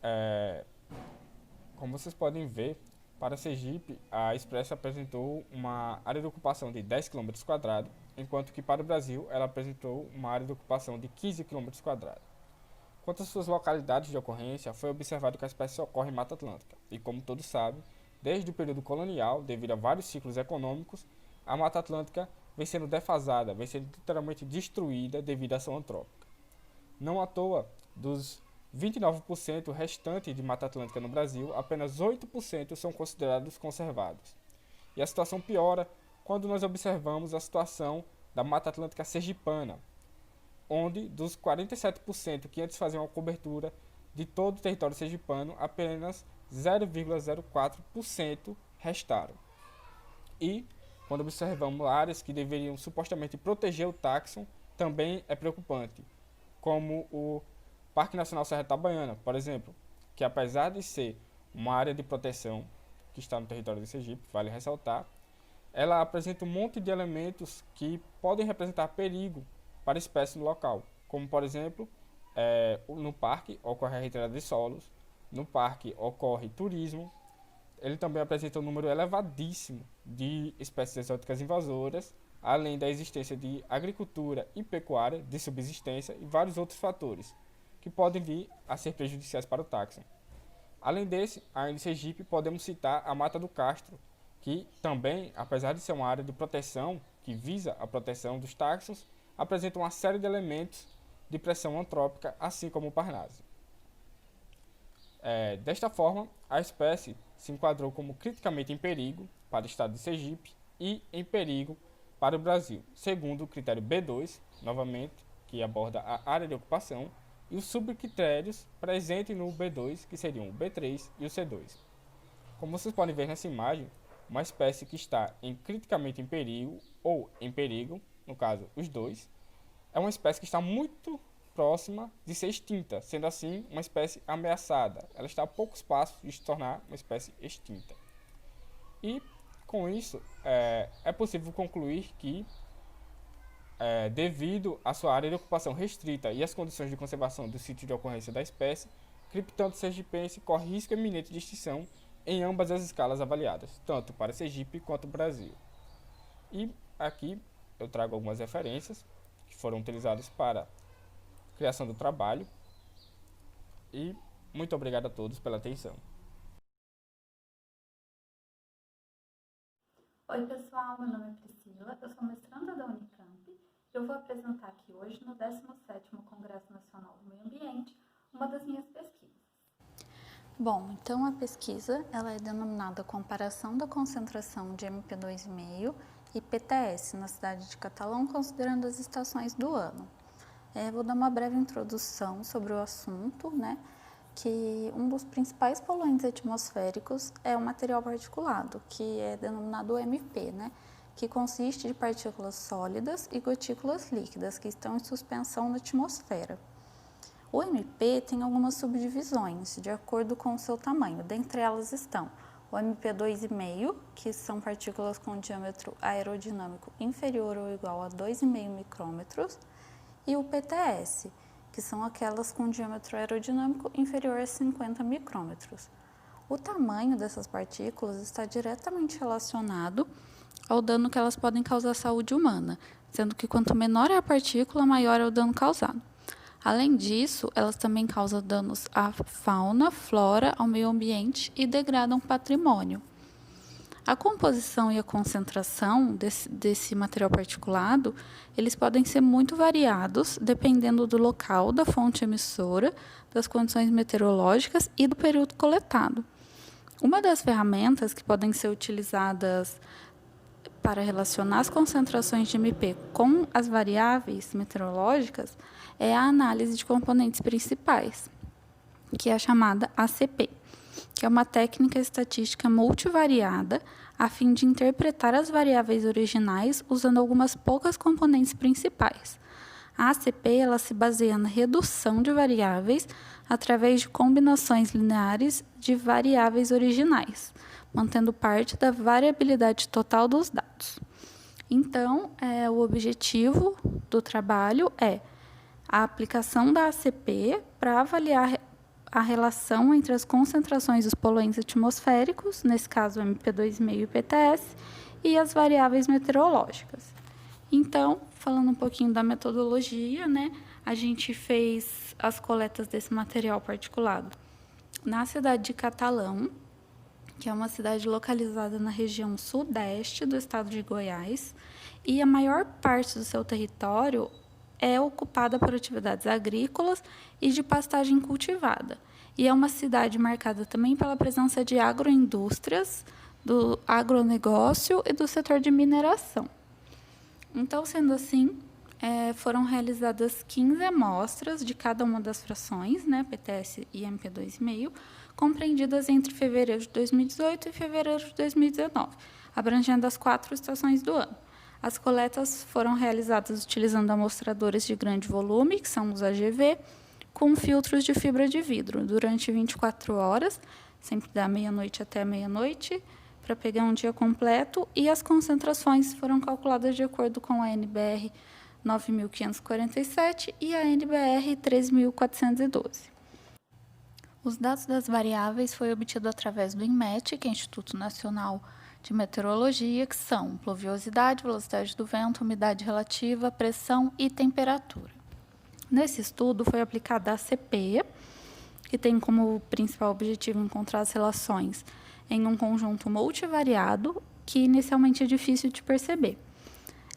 como vocês podem ver, para Sergipe a espécie apresentou uma área de ocupação de 10 km², enquanto que para o Brasil ela apresentou uma área de ocupação de 15 km². Quanto às suas localidades de ocorrência, foi observado que a espécie ocorre em Mata Atlântica. E como todos sabem, desde o período colonial, devido a vários ciclos econômicos, a Mata Atlântica vem sendo defasada, vem sendo literalmente destruída devido à ação antrópica. Não à toa, dos 29% restantes de Mata Atlântica no Brasil, apenas 8% são considerados conservados. E a situação piora quando nós observamos a situação da Mata Atlântica sergipana, onde dos 47% que antes faziam a cobertura de todo o território sergipano, apenas 0,04% restaram. E, quando observamos áreas que deveriam supostamente proteger o táxon, também é preocupante, como o Parque Nacional Serra Itabaiana, por exemplo, que apesar de ser uma área de proteção que está no território de Sergipe, vale ressaltar, ela apresenta um monte de elementos que podem representar perigo para a espécie no local, como por exemplo, no parque ocorre a retirada de solos, no parque ocorre turismo, ele também apresenta um número elevadíssimo de espécies exóticas invasoras, além da existência de agricultura e pecuária de subsistência e vários outros fatores que podem vir a ser prejudiciais para o táxon. Além desse, ainda em Sergipe podemos citar a Mata do Castro, que também, apesar de ser uma área de proteção que visa a proteção dos táxons, apresenta uma série de elementos de pressão antrópica, assim como o Parnaso. Desta forma, a espécie se enquadrou como criticamente em perigo para o estado de Sergipe e em perigo para o Brasil, segundo o critério B2, novamente, que aborda a área de ocupação, e os subcritérios presentes no B2, que seriam o B3 e o C2. Como vocês podem ver nessa imagem, uma espécie que está criticamente em perigo, ou em perigo, no caso os dois, é uma espécie que está muito próxima de ser extinta, sendo assim uma espécie ameaçada. Ela está a poucos passos de se tornar uma espécie extinta. E com isso é possível concluir que, devido à sua área de ocupação restrita e às condições de conservação do sítio de ocorrência da espécie, Criptanto sergipense corre risco iminente de extinção em ambas as escalas avaliadas, tanto para Sergipe quanto Brasil. E aqui eu trago algumas referências que foram utilizadas para a criação do trabalho. E muito obrigado a todos pela atenção. Oi pessoal, meu nome é Priscila, eu sou mestranda da Unicamp e eu vou apresentar aqui hoje no 17º Congresso Nacional do Meio Ambiente uma das minhas pesquisas. Bom, então a pesquisa ela é denominada Comparação da Concentração de MP2,5 e PTS na cidade de Catalão, considerando as estações do ano. Vou dar uma breve introdução sobre o assunto, que um dos principais poluentes atmosféricos é o material particulado, que é denominado MP, que consiste de partículas sólidas e gotículas líquidas que estão em suspensão na atmosfera. O MP tem algumas subdivisões, de acordo com o seu tamanho. Dentre elas estão o MP2,5, que são partículas com diâmetro aerodinâmico inferior ou igual a 2,5 micrômetros, e o PTS, que são aquelas com diâmetro aerodinâmico inferior a 50 micrômetros. O tamanho dessas partículas está diretamente relacionado ao dano que elas podem causar à saúde humana, sendo que quanto menor é a partícula, maior é o dano causado. Além disso, elas também causam danos à fauna, flora, ao meio ambiente e degradam patrimônio. A composição e a concentração desse material particulado, eles podem ser muito variados, dependendo do local, da fonte emissora, das condições meteorológicas e do período coletado. Uma das ferramentas que podem ser utilizadas para relacionar as concentrações de MP com as variáveis meteorológicas é a análise de componentes principais, que é a chamada ACP, que é uma técnica estatística multivariada a fim de interpretar as variáveis originais usando algumas poucas componentes principais. A ACP ela se baseia na redução de variáveis através de combinações lineares de variáveis originais, mantendo parte da variabilidade total dos dados. Então, o objetivo do trabalho é a aplicação da ACP para avaliar a relação entre as concentrações dos poluentes atmosféricos, nesse caso MP2,5 e PTS, e as variáveis meteorológicas. Então, falando um pouquinho da metodologia, a gente fez as coletas desse material particulado na cidade de Catalão, que é uma cidade localizada na região sudeste do estado de Goiás, e a maior parte do seu território é ocupada por atividades agrícolas e de pastagem cultivada. E é uma cidade marcada também pela presença de agroindústrias, do agronegócio e do setor de mineração. Então, sendo assim, foram realizadas 15 amostras de cada uma das frações, né, PTS e MP2,5, compreendidas entre fevereiro de 2018 e fevereiro de 2019, abrangendo as 4 estações do ano. As coletas foram realizadas utilizando amostradores de grande volume, que são os AGV, com filtros de fibra de vidro, durante 24 horas, sempre da meia-noite até meia-noite, para pegar um dia completo, e as concentrações foram calculadas de acordo com a NBR 9.547 e a NBR 13.412. Os dados das variáveis foi obtido através do INMET, que é o Instituto Nacional de Meteorologia, que são pluviosidade, velocidade do vento, umidade relativa, pressão e temperatura. Nesse estudo foi aplicada a ACP, que tem como principal objetivo encontrar as relações em um conjunto multivariado, que inicialmente é difícil de perceber.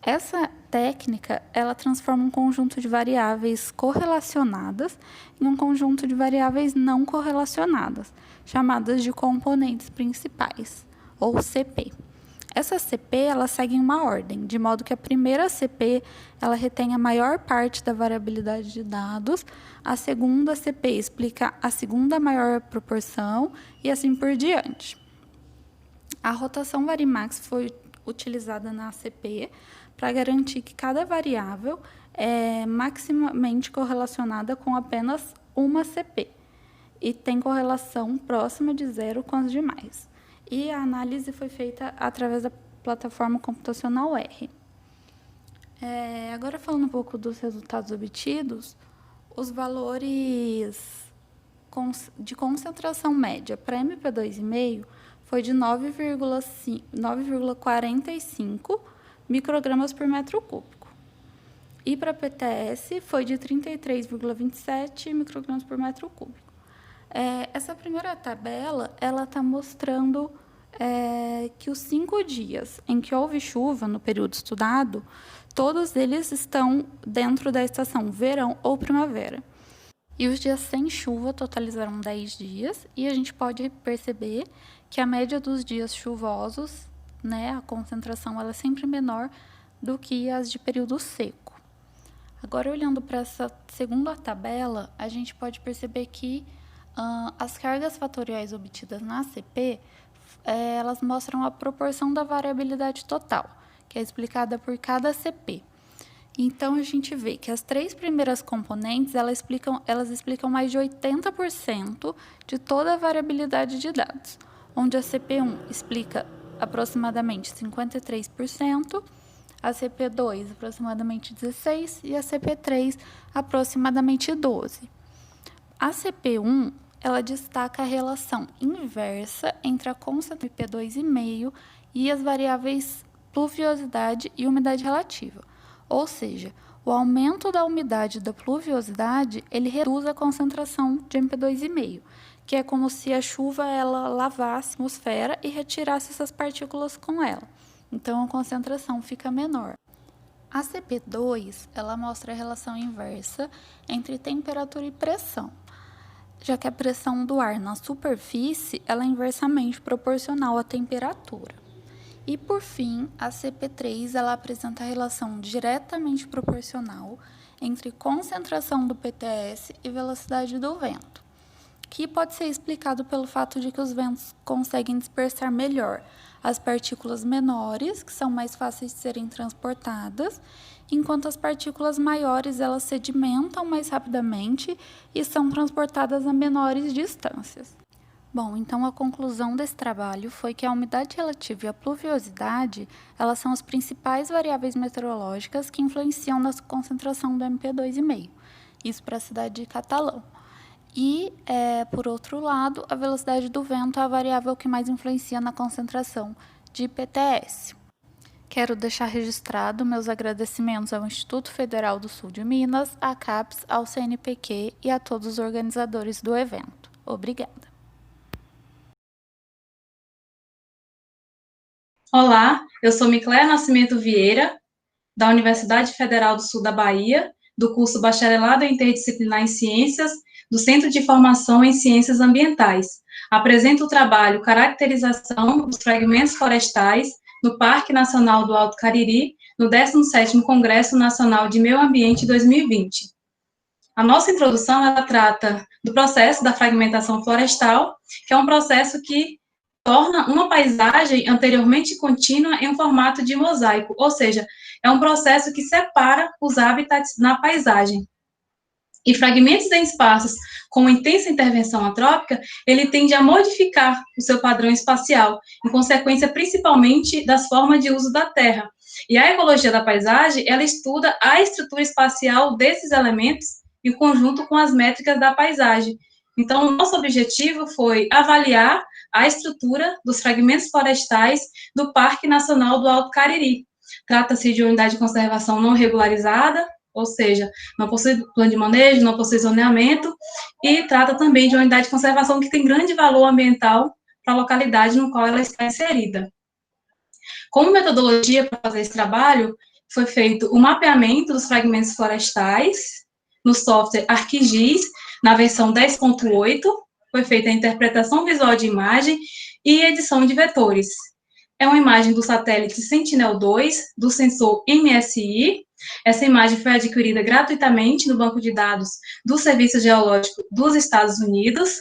Essa técnica, ela transforma um conjunto de variáveis correlacionadas em um conjunto de variáveis não correlacionadas, chamadas de componentes principais, ou CP. Essa CP, ela segue em uma ordem, de modo que a primeira CP, ela retém a maior parte da variabilidade de dados, a segunda CP explica a segunda maior proporção e assim por diante. A rotação Varimax foi utilizada na CP para garantir que cada variável é maximamente correlacionada com apenas uma CP e tem correlação próxima de zero com as demais. E a análise foi feita através da plataforma computacional R. Agora, falando um pouco dos resultados obtidos, os valores de concentração média para MP2,5 foi de 9,45 microgramas por metro cúbico. E para PTS foi de 33,27 microgramas por metro cúbico. Essa primeira tabela ela está mostrando que os 5 dias em que houve chuva no período estudado, todos eles estão dentro da estação verão ou primavera. E os dias sem chuva totalizaram 10 dias, e a gente pode perceber que a média dos dias chuvosos, né, a concentração ela é sempre menor do que as de período seco. Agora, olhando para essa segunda tabela, a gente pode perceber que as cargas fatoriais obtidas na ACP, elas mostram a proporção da variabilidade total, que é explicada por cada CP. Então, a gente vê que as 3 primeiras componentes, elas explicam mais de 80% de toda a variabilidade de dados, onde a CP1 explica aproximadamente 53%, a CP2 aproximadamente 16% e a CP3 aproximadamente 12%. A CP1 ela destaca a relação inversa entre a concentração MP2,5 e as variáveis pluviosidade e umidade relativa. Ou seja, o aumento da umidade e da pluviosidade, ele reduz a concentração de MP2,5, que é como se a chuva ela lavasse a atmosfera e retirasse essas partículas com ela. Então, a concentração fica menor. A CP2 ela mostra a relação inversa entre temperatura e pressão, já que a pressão do ar na superfície ela é inversamente proporcional à temperatura. E, por fim, a CP3 ela apresenta a relação diretamente proporcional entre concentração do PTS e velocidade do vento, que pode ser explicado pelo fato de que os ventos conseguem dispersar melhor as partículas menores, que são mais fáceis de serem transportadas, enquanto as partículas maiores elas sedimentam mais rapidamente e são transportadas a menores distâncias. Bom, então a conclusão desse trabalho foi que a umidade relativa e a pluviosidade, elas são as principais variáveis meteorológicas que influenciam na concentração do MP2,5, isso para a cidade de Catalão. E, por outro lado, a velocidade do vento é a variável que mais influencia na concentração de PTS. Quero deixar registrado meus agradecimentos ao Instituto Federal do Sul de Minas, à CAPES, ao CNPq e a todos os organizadores do evento. Obrigada. Olá, eu sou Micléia Nascimento Vieira, da Universidade Federal do Sul da Bahia, do curso Bacharelado Interdisciplinar em Ciências, do Centro de Formação em Ciências Ambientais. Apresento o trabalho Caracterização dos Fragmentos Florestais no Parque Nacional do Alto Cariri, no 17º Congresso Nacional de Meio Ambiente 2020. A nossa introdução, ela trata do processo da fragmentação florestal, que é um processo que torna uma paisagem anteriormente contínua em um formato de mosaico, ou seja, é um processo que separa os habitats na paisagem. E fragmentos em espaços com intensa intervenção antrópica, ele tende a modificar o seu padrão espacial, em consequência principalmente das formas de uso da terra. E a ecologia da paisagem, ela estuda a estrutura espacial desses elementos em conjunto com as métricas da paisagem. Então, o nosso objetivo foi avaliar a estrutura dos fragmentos florestais do Parque Nacional do Alto Cariri. Trata-se de uma unidade de conservação não regularizada, ou seja, não possui plano de manejo, não possui zoneamento, e trata também de uma unidade de conservação que tem grande valor ambiental para a localidade no qual ela está inserida. Como metodologia para fazer esse trabalho, foi feito o mapeamento dos fragmentos florestais no software ArcGIS, na versão 10.8, foi feita a interpretação visual de imagem e edição de vetores. É uma imagem do satélite Sentinel-2, do sensor MSI. Essa imagem foi adquirida gratuitamente no banco de dados do Serviço Geológico dos Estados Unidos.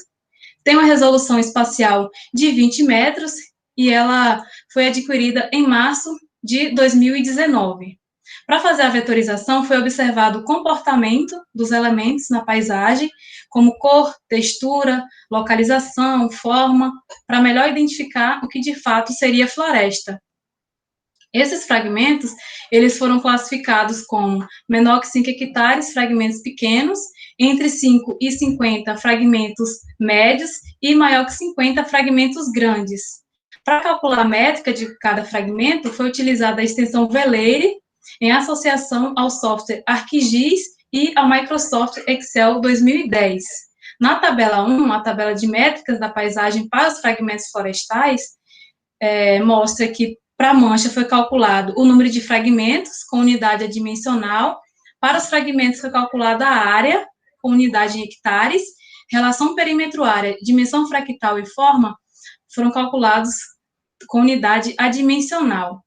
Tem uma resolução espacial de 20 metros e ela foi adquirida em março de 2019. Para fazer a vetorização, foi observado o comportamento dos elementos na paisagem, como cor, textura, localização, forma, para melhor identificar o que de fato seria floresta. Esses fragmentos, eles foram classificados como menor que 5 hectares, fragmentos pequenos, entre 5 e 50 fragmentos médios e maior que 50 fragmentos grandes. Para calcular a métrica de cada fragmento, foi utilizada a extensão Veleire, em associação ao software ArcGIS e ao Microsoft Excel 2010. Na tabela 1, a tabela de métricas da paisagem para os fragmentos florestais, mostra que para a mancha foi calculado o número de fragmentos com unidade adimensional, para os fragmentos foi calculada a área com unidade em hectares, relação perímetro-área, dimensão fractal e forma foram calculados com unidade adimensional.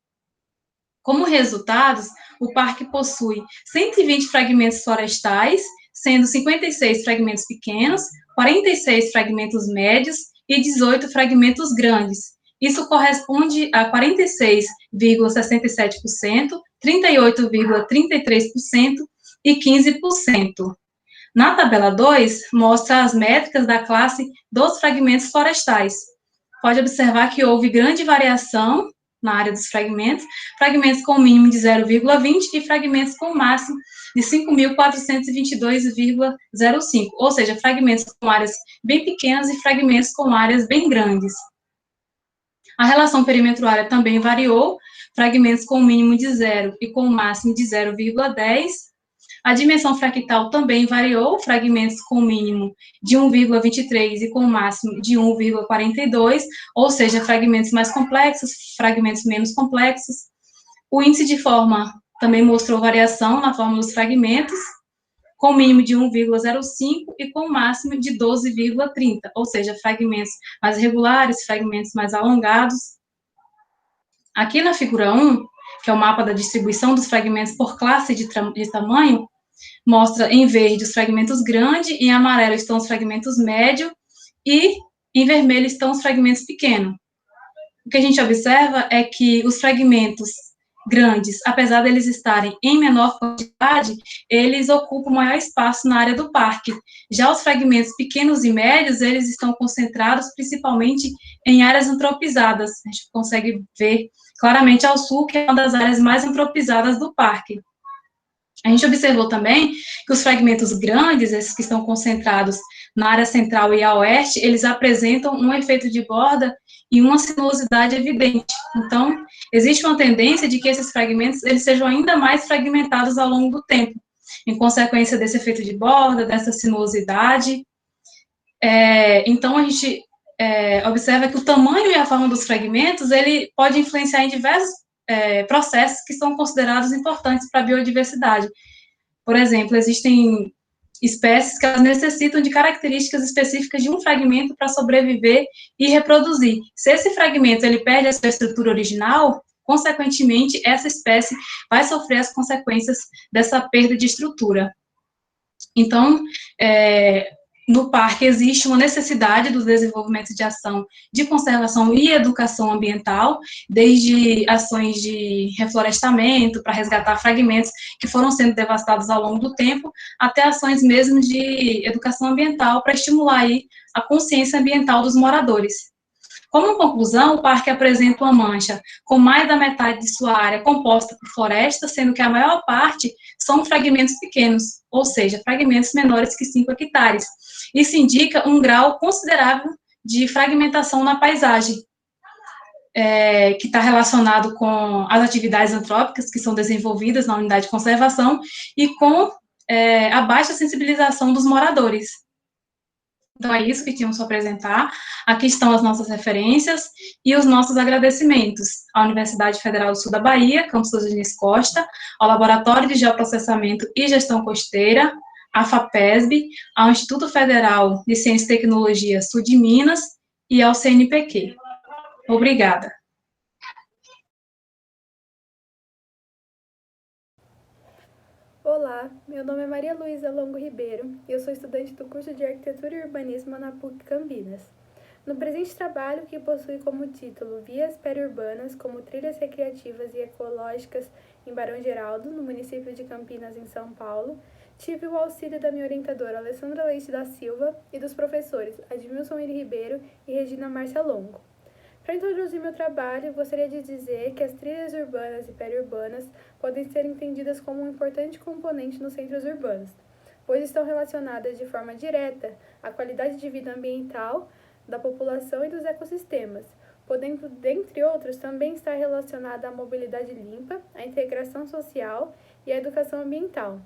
Como resultados, o parque possui 120 fragmentos florestais, sendo 56 fragmentos pequenos, 46 fragmentos médios e 18 fragmentos grandes. Isso corresponde a 46,67%, 38,33% e 15%. Na tabela 2, mostra as métricas da classe dos fragmentos florestais. Pode observar que houve grande variação na área dos fragmentos com mínimo de 0,20 e fragmentos com máximo de 5.422,05, ou seja, fragmentos com áreas bem pequenas e fragmentos com áreas bem grandes. A relação perímetro-área também variou, fragmentos com mínimo de 0 e com máximo de 0,10. A dimensão fractal também variou, fragmentos com mínimo de 1,23 e com máximo de 1,42, ou seja, fragmentos mais complexos, fragmentos menos complexos. O índice de forma também mostrou variação na forma dos fragmentos, com mínimo de 1,05 e com máximo de 12,30, ou seja, fragmentos mais regulares, fragmentos mais alongados. Aqui na figura 1, que é o mapa da distribuição dos fragmentos por classe de tamanho, mostra em verde os fragmentos grandes, em amarelo estão os fragmentos médio e em vermelho estão os fragmentos pequenos. O que a gente observa é que os fragmentos grandes, apesar deles estarem em menor quantidade, eles ocupam maior espaço na área do parque. Já os fragmentos pequenos e médios, eles estão concentrados principalmente em áreas antropizadas. A gente consegue ver claramente ao sul, que é uma das áreas mais antropizadas do parque. A gente observou também que os fragmentos grandes, esses que estão concentrados na área central e a oeste, eles apresentam um efeito de borda e uma sinuosidade evidente. Então, existe uma tendência de que esses fragmentos eles sejam ainda mais fragmentados ao longo do tempo, em consequência desse efeito de borda, dessa sinuosidade. Então, a gente observa que o tamanho e a forma dos fragmentos, ele pode influenciar em diversos processos que são considerados importantes para a biodiversidade. Por exemplo, existem espécies que elas necessitam de características específicas de um fragmento para sobreviver e reproduzir. Se esse fragmento ele perde a sua estrutura original, consequentemente, essa espécie vai sofrer as consequências dessa perda de estrutura. Então, no parque existe uma necessidade do desenvolvimento de ação de conservação e educação ambiental, desde ações de reflorestamento para resgatar fragmentos que foram sendo devastados ao longo do tempo, até ações mesmo de educação ambiental para estimular aí a consciência ambiental dos moradores. Como conclusão, o parque apresenta uma mancha com mais da metade de sua área composta por floresta, sendo que a maior parte são fragmentos pequenos, ou seja, fragmentos menores que 5 hectares. Isso indica um grau considerável de fragmentação na paisagem, que está relacionado com as atividades antrópicas que são desenvolvidas na unidade de conservação e com a baixa sensibilização dos moradores. Então, é isso que tínhamos para apresentar. Aqui estão as nossas referências e os nossos agradecimentos à Universidade Federal do Sul da Bahia, Campus Diniz Costa, ao Laboratório de Geoprocessamento e Gestão Costeira, à FAPESB, ao Instituto Federal de Ciência e Tecnologia Sul de Minas e ao CNPq. Obrigada. Olá, meu nome é Maria Luísa Longo Ribeiro e eu sou estudante do curso de Arquitetura e Urbanismo na PUC Campinas. No presente trabalho, que possui como título Vias Periurbanas como trilhas recreativas e ecológicas em Barão Geraldo, no município de Campinas, em São Paulo, tive o auxílio da minha orientadora Alessandra Leite da Silva e dos professores Admilson Iri Ribeiro e Regina Márcia Longo. Para introduzir meu trabalho, gostaria de dizer que as trilhas urbanas e periurbanas podem ser entendidas como um importante componente nos centros urbanos, pois estão relacionadas de forma direta à qualidade de vida ambiental da população e dos ecossistemas, podendo, dentre outros, também estar relacionada à mobilidade limpa, à integração social e à educação ambiental.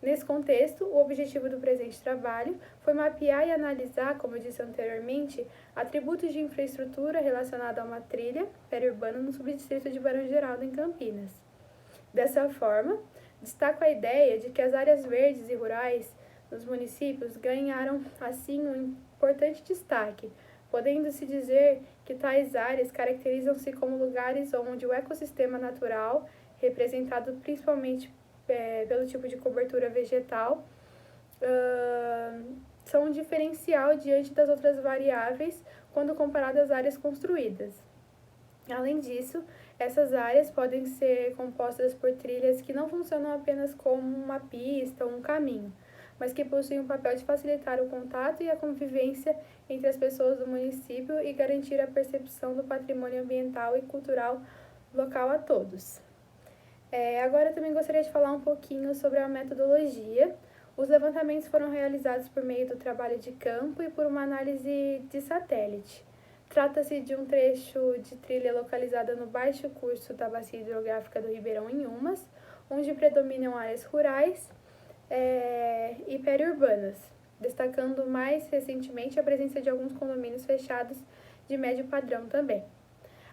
Nesse contexto, o objetivo do presente trabalho foi mapear e analisar, como eu disse anteriormente, atributos de infraestrutura relacionados a uma trilha periurbana no subdistrito de Barão Geraldo, em Campinas. Dessa forma, destaco a ideia de que as áreas verdes e rurais nos municípios ganharam, assim, um importante destaque, podendo-se dizer que tais áreas caracterizam-se como lugares onde o ecossistema natural, representado principalmente pelo tipo de cobertura vegetal, são um diferencial diante das outras variáveis quando comparado às áreas construídas. Além disso, essas áreas podem ser compostas por trilhas que não funcionam apenas como uma pista ou um caminho, mas que possuem o papel de facilitar o contato e a convivência entre as pessoas do município e garantir a percepção do patrimônio ambiental e cultural local a todos. Agora eu também gostaria de falar um pouquinho sobre a metodologia. Os levantamentos foram realizados por meio do trabalho de campo e por uma análise de satélite. Trata-se de um trecho de trilha localizada no baixo curso da bacia hidrográfica do Ribeirão Inhumas, onde predominam áreas rurais e periurbanas, destacando mais recentemente a presença de alguns condomínios fechados de médio padrão também.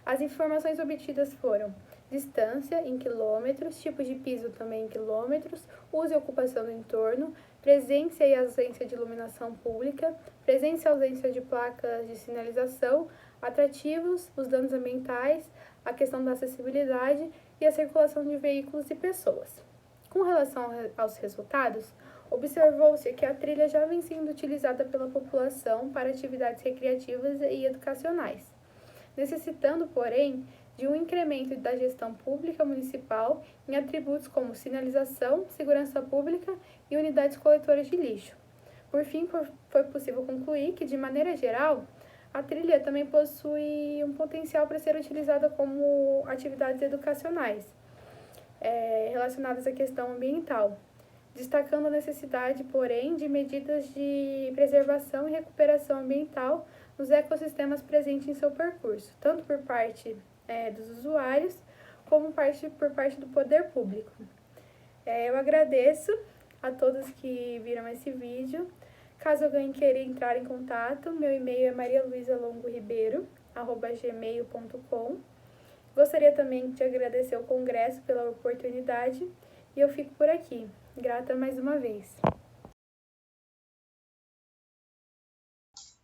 As informações obtidas foram distância em quilômetros, tipo de piso também em quilômetros, uso e ocupação do entorno, presença e ausência de iluminação pública, presença e ausência de placas de sinalização, atrativos, os danos ambientais, a questão da acessibilidade e a circulação de veículos e pessoas. Com relação aos resultados, observou-se que a trilha já vem sendo utilizada pela população para atividades recreativas e educacionais, necessitando, porém, de um incremento da gestão pública municipal em atributos como sinalização, segurança pública e unidades coletoras de lixo. Por fim, foi possível concluir que, de maneira geral, a trilha também possui um potencial para ser utilizada como atividades educacionais, relacionadas à questão ambiental, destacando a necessidade, porém, de medidas de preservação e recuperação ambiental nos ecossistemas presentes em seu percurso, tanto por parte dos usuários, como por parte do poder público. Eu agradeço a todos que viram esse vídeo. Caso alguém queira entrar em contato, meu e-mail é marialuisalongoribeiro@gmail.com. Gostaria também de agradecer ao Congresso pela oportunidade e eu fico por aqui. Grata mais uma vez.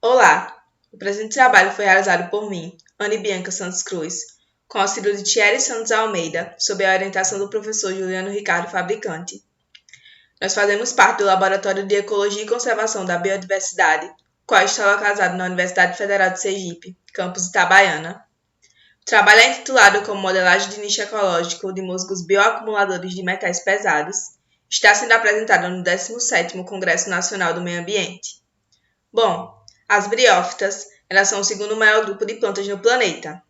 Olá! O presente trabalho foi realizado por mim, Anne Bianca Santos Cruz, com auxílio de Thierry Santos Almeida, sob a orientação do professor Juliano Ricardo Fabricante. Nós fazemos parte do Laboratório de Ecologia e Conservação da Biodiversidade, qual está localizado na Universidade Federal de Sergipe, campus Itabaiana. O trabalho é intitulado como Modelagem de Nicho Ecológico de Musgos Bioacumuladores de Metais Pesados. Está sendo apresentado no 17º Congresso Nacional do Meio Ambiente. Bom, as briófitas, elas são o segundo maior grupo de plantas no planeta.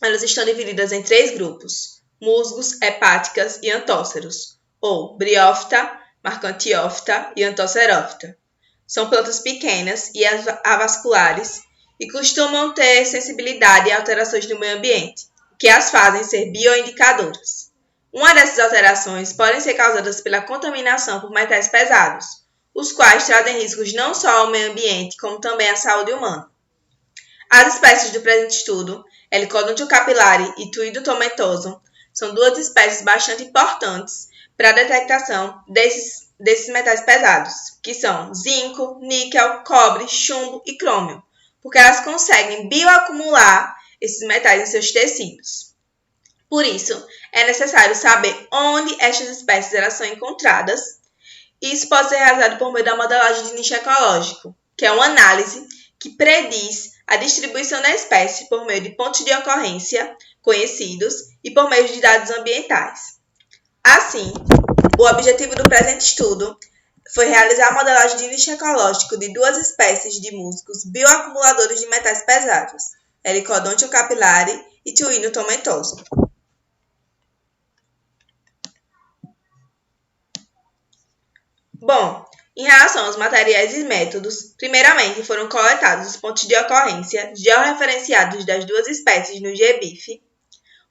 Elas estão divididas em 3 grupos: musgos, hepáticas e antóceros, ou briófita, marcantiófita e antosserófita. São plantas pequenas e avasculares e costumam ter sensibilidade a alterações no meio ambiente, o que as fazem ser bioindicadoras. Uma dessas alterações podem ser causadas pela contaminação por metais pesados, os quais trazem riscos não só ao meio ambiente, como também à saúde humana. As espécies do presente estudo, Helicodontium capillari e Tuido tomentosum, são 2 espécies bastante importantes para a detectação desses metais pesados, que são zinco, níquel, cobre, chumbo e crômio, porque elas conseguem bioacumular esses metais em seus tecidos. Por isso, é necessário saber onde estas espécies elas são encontradas. Isso pode ser realizado por meio da modelagem de nicho ecológico, que é uma análise que prediz a distribuição da espécie por meio de pontos de ocorrência conhecidos e por meio de dados ambientais. Assim, o objetivo do presente estudo foi realizar a modelagem de nicho ecológico de 2 espécies de musgos bioacumuladores de metais pesados, Helicodontium capillari e Tuido tomentosum. Bom, em relação aos materiais e métodos, primeiramente foram coletados os pontos de ocorrência georreferenciados das 2 espécies no GBIF.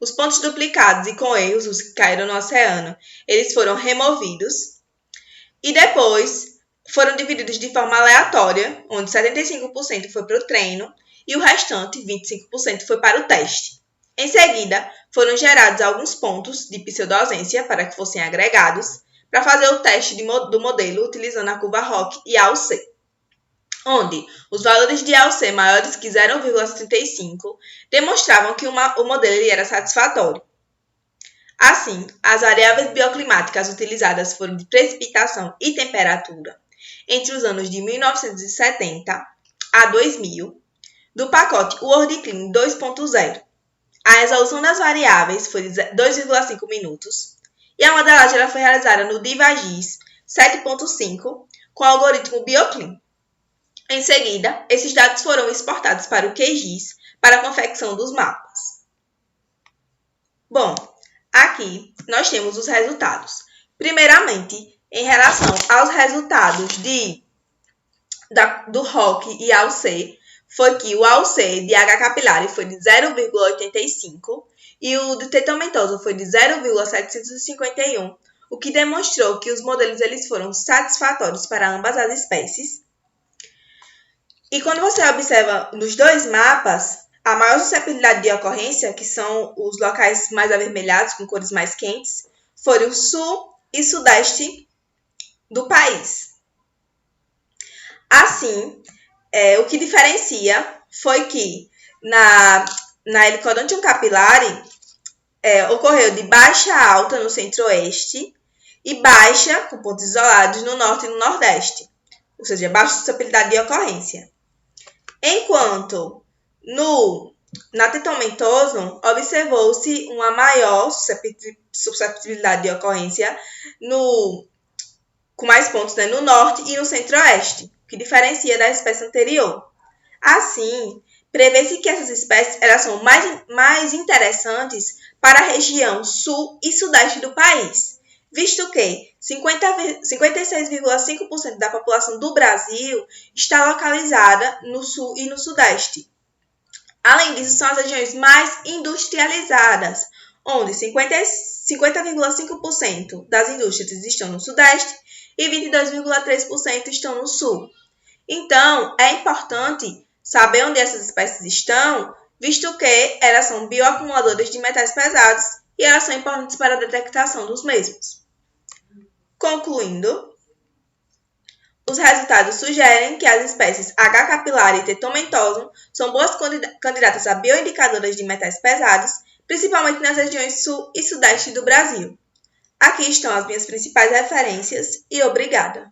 Os pontos duplicados e com erros, os que caíram no oceano, eles foram removidos. E depois foram divididos de forma aleatória, onde 75% foi para o treino e o restante, 25%, foi para o teste. Em seguida, foram gerados alguns pontos de pseudoausência para que fossem agregados, para fazer o teste do modelo utilizando a curva ROC e AUC, onde os valores de AUC maiores que 0,35 demonstravam que o modelo era satisfatório. Assim, as variáveis bioclimáticas utilizadas foram de precipitação e temperatura entre os anos de 1970 a 2000, do pacote World Clean 2.0. A resolução das variáveis foi de 2,5 minutos e a modelagem ela foi realizada no DIVAGIS 7.5 com o algoritmo BioClean. Em seguida, esses dados foram exportados para o QGIS para a confecção dos mapas. Bom, aqui nós temos os resultados. Primeiramente, em relação aos resultados do ROC e AUC, foi que o AUC de H. capillari foi de 0,85 e o de T. tomentoso foi de 0,751, o que demonstrou que os modelos eles foram satisfatórios para ambas as espécies. E quando você observa nos 2 mapas, a maior suscetibilidade de ocorrência, que são os locais mais avermelhados, com cores mais quentes, foram o sul e sudeste do país. Assim, o que diferencia foi que na Helicodontium capillari ocorreu de baixa a alta no centro-oeste e baixa, com pontos isolados, no norte e no nordeste, ou seja, baixa suscetibilidade de ocorrência. Enquanto na T. tomentosum observou-se uma maior suscetibilidade de ocorrência com mais pontos no norte e no centro-oeste, que diferencia da espécie anterior. Assim, Prevê-se que essas espécies elas são mais interessantes para a região sul e sudeste do país, visto que 56,5% da população do Brasil está localizada no sul e no sudeste. Além disso, são as regiões mais industrializadas, onde 50,5% das indústrias estão no sudeste e 22,3% estão no sul. Então, é importante saber onde essas espécies estão, visto que elas são bioacumuladoras de metais pesados e elas são importantes para a detectação dos mesmos. Concluindo, os resultados sugerem que as espécies H. capilare e T. tomentosum são boas candidatas a bioindicadoras de metais pesados, principalmente nas regiões sul e sudeste do Brasil. Aqui estão as minhas principais referências e obrigada!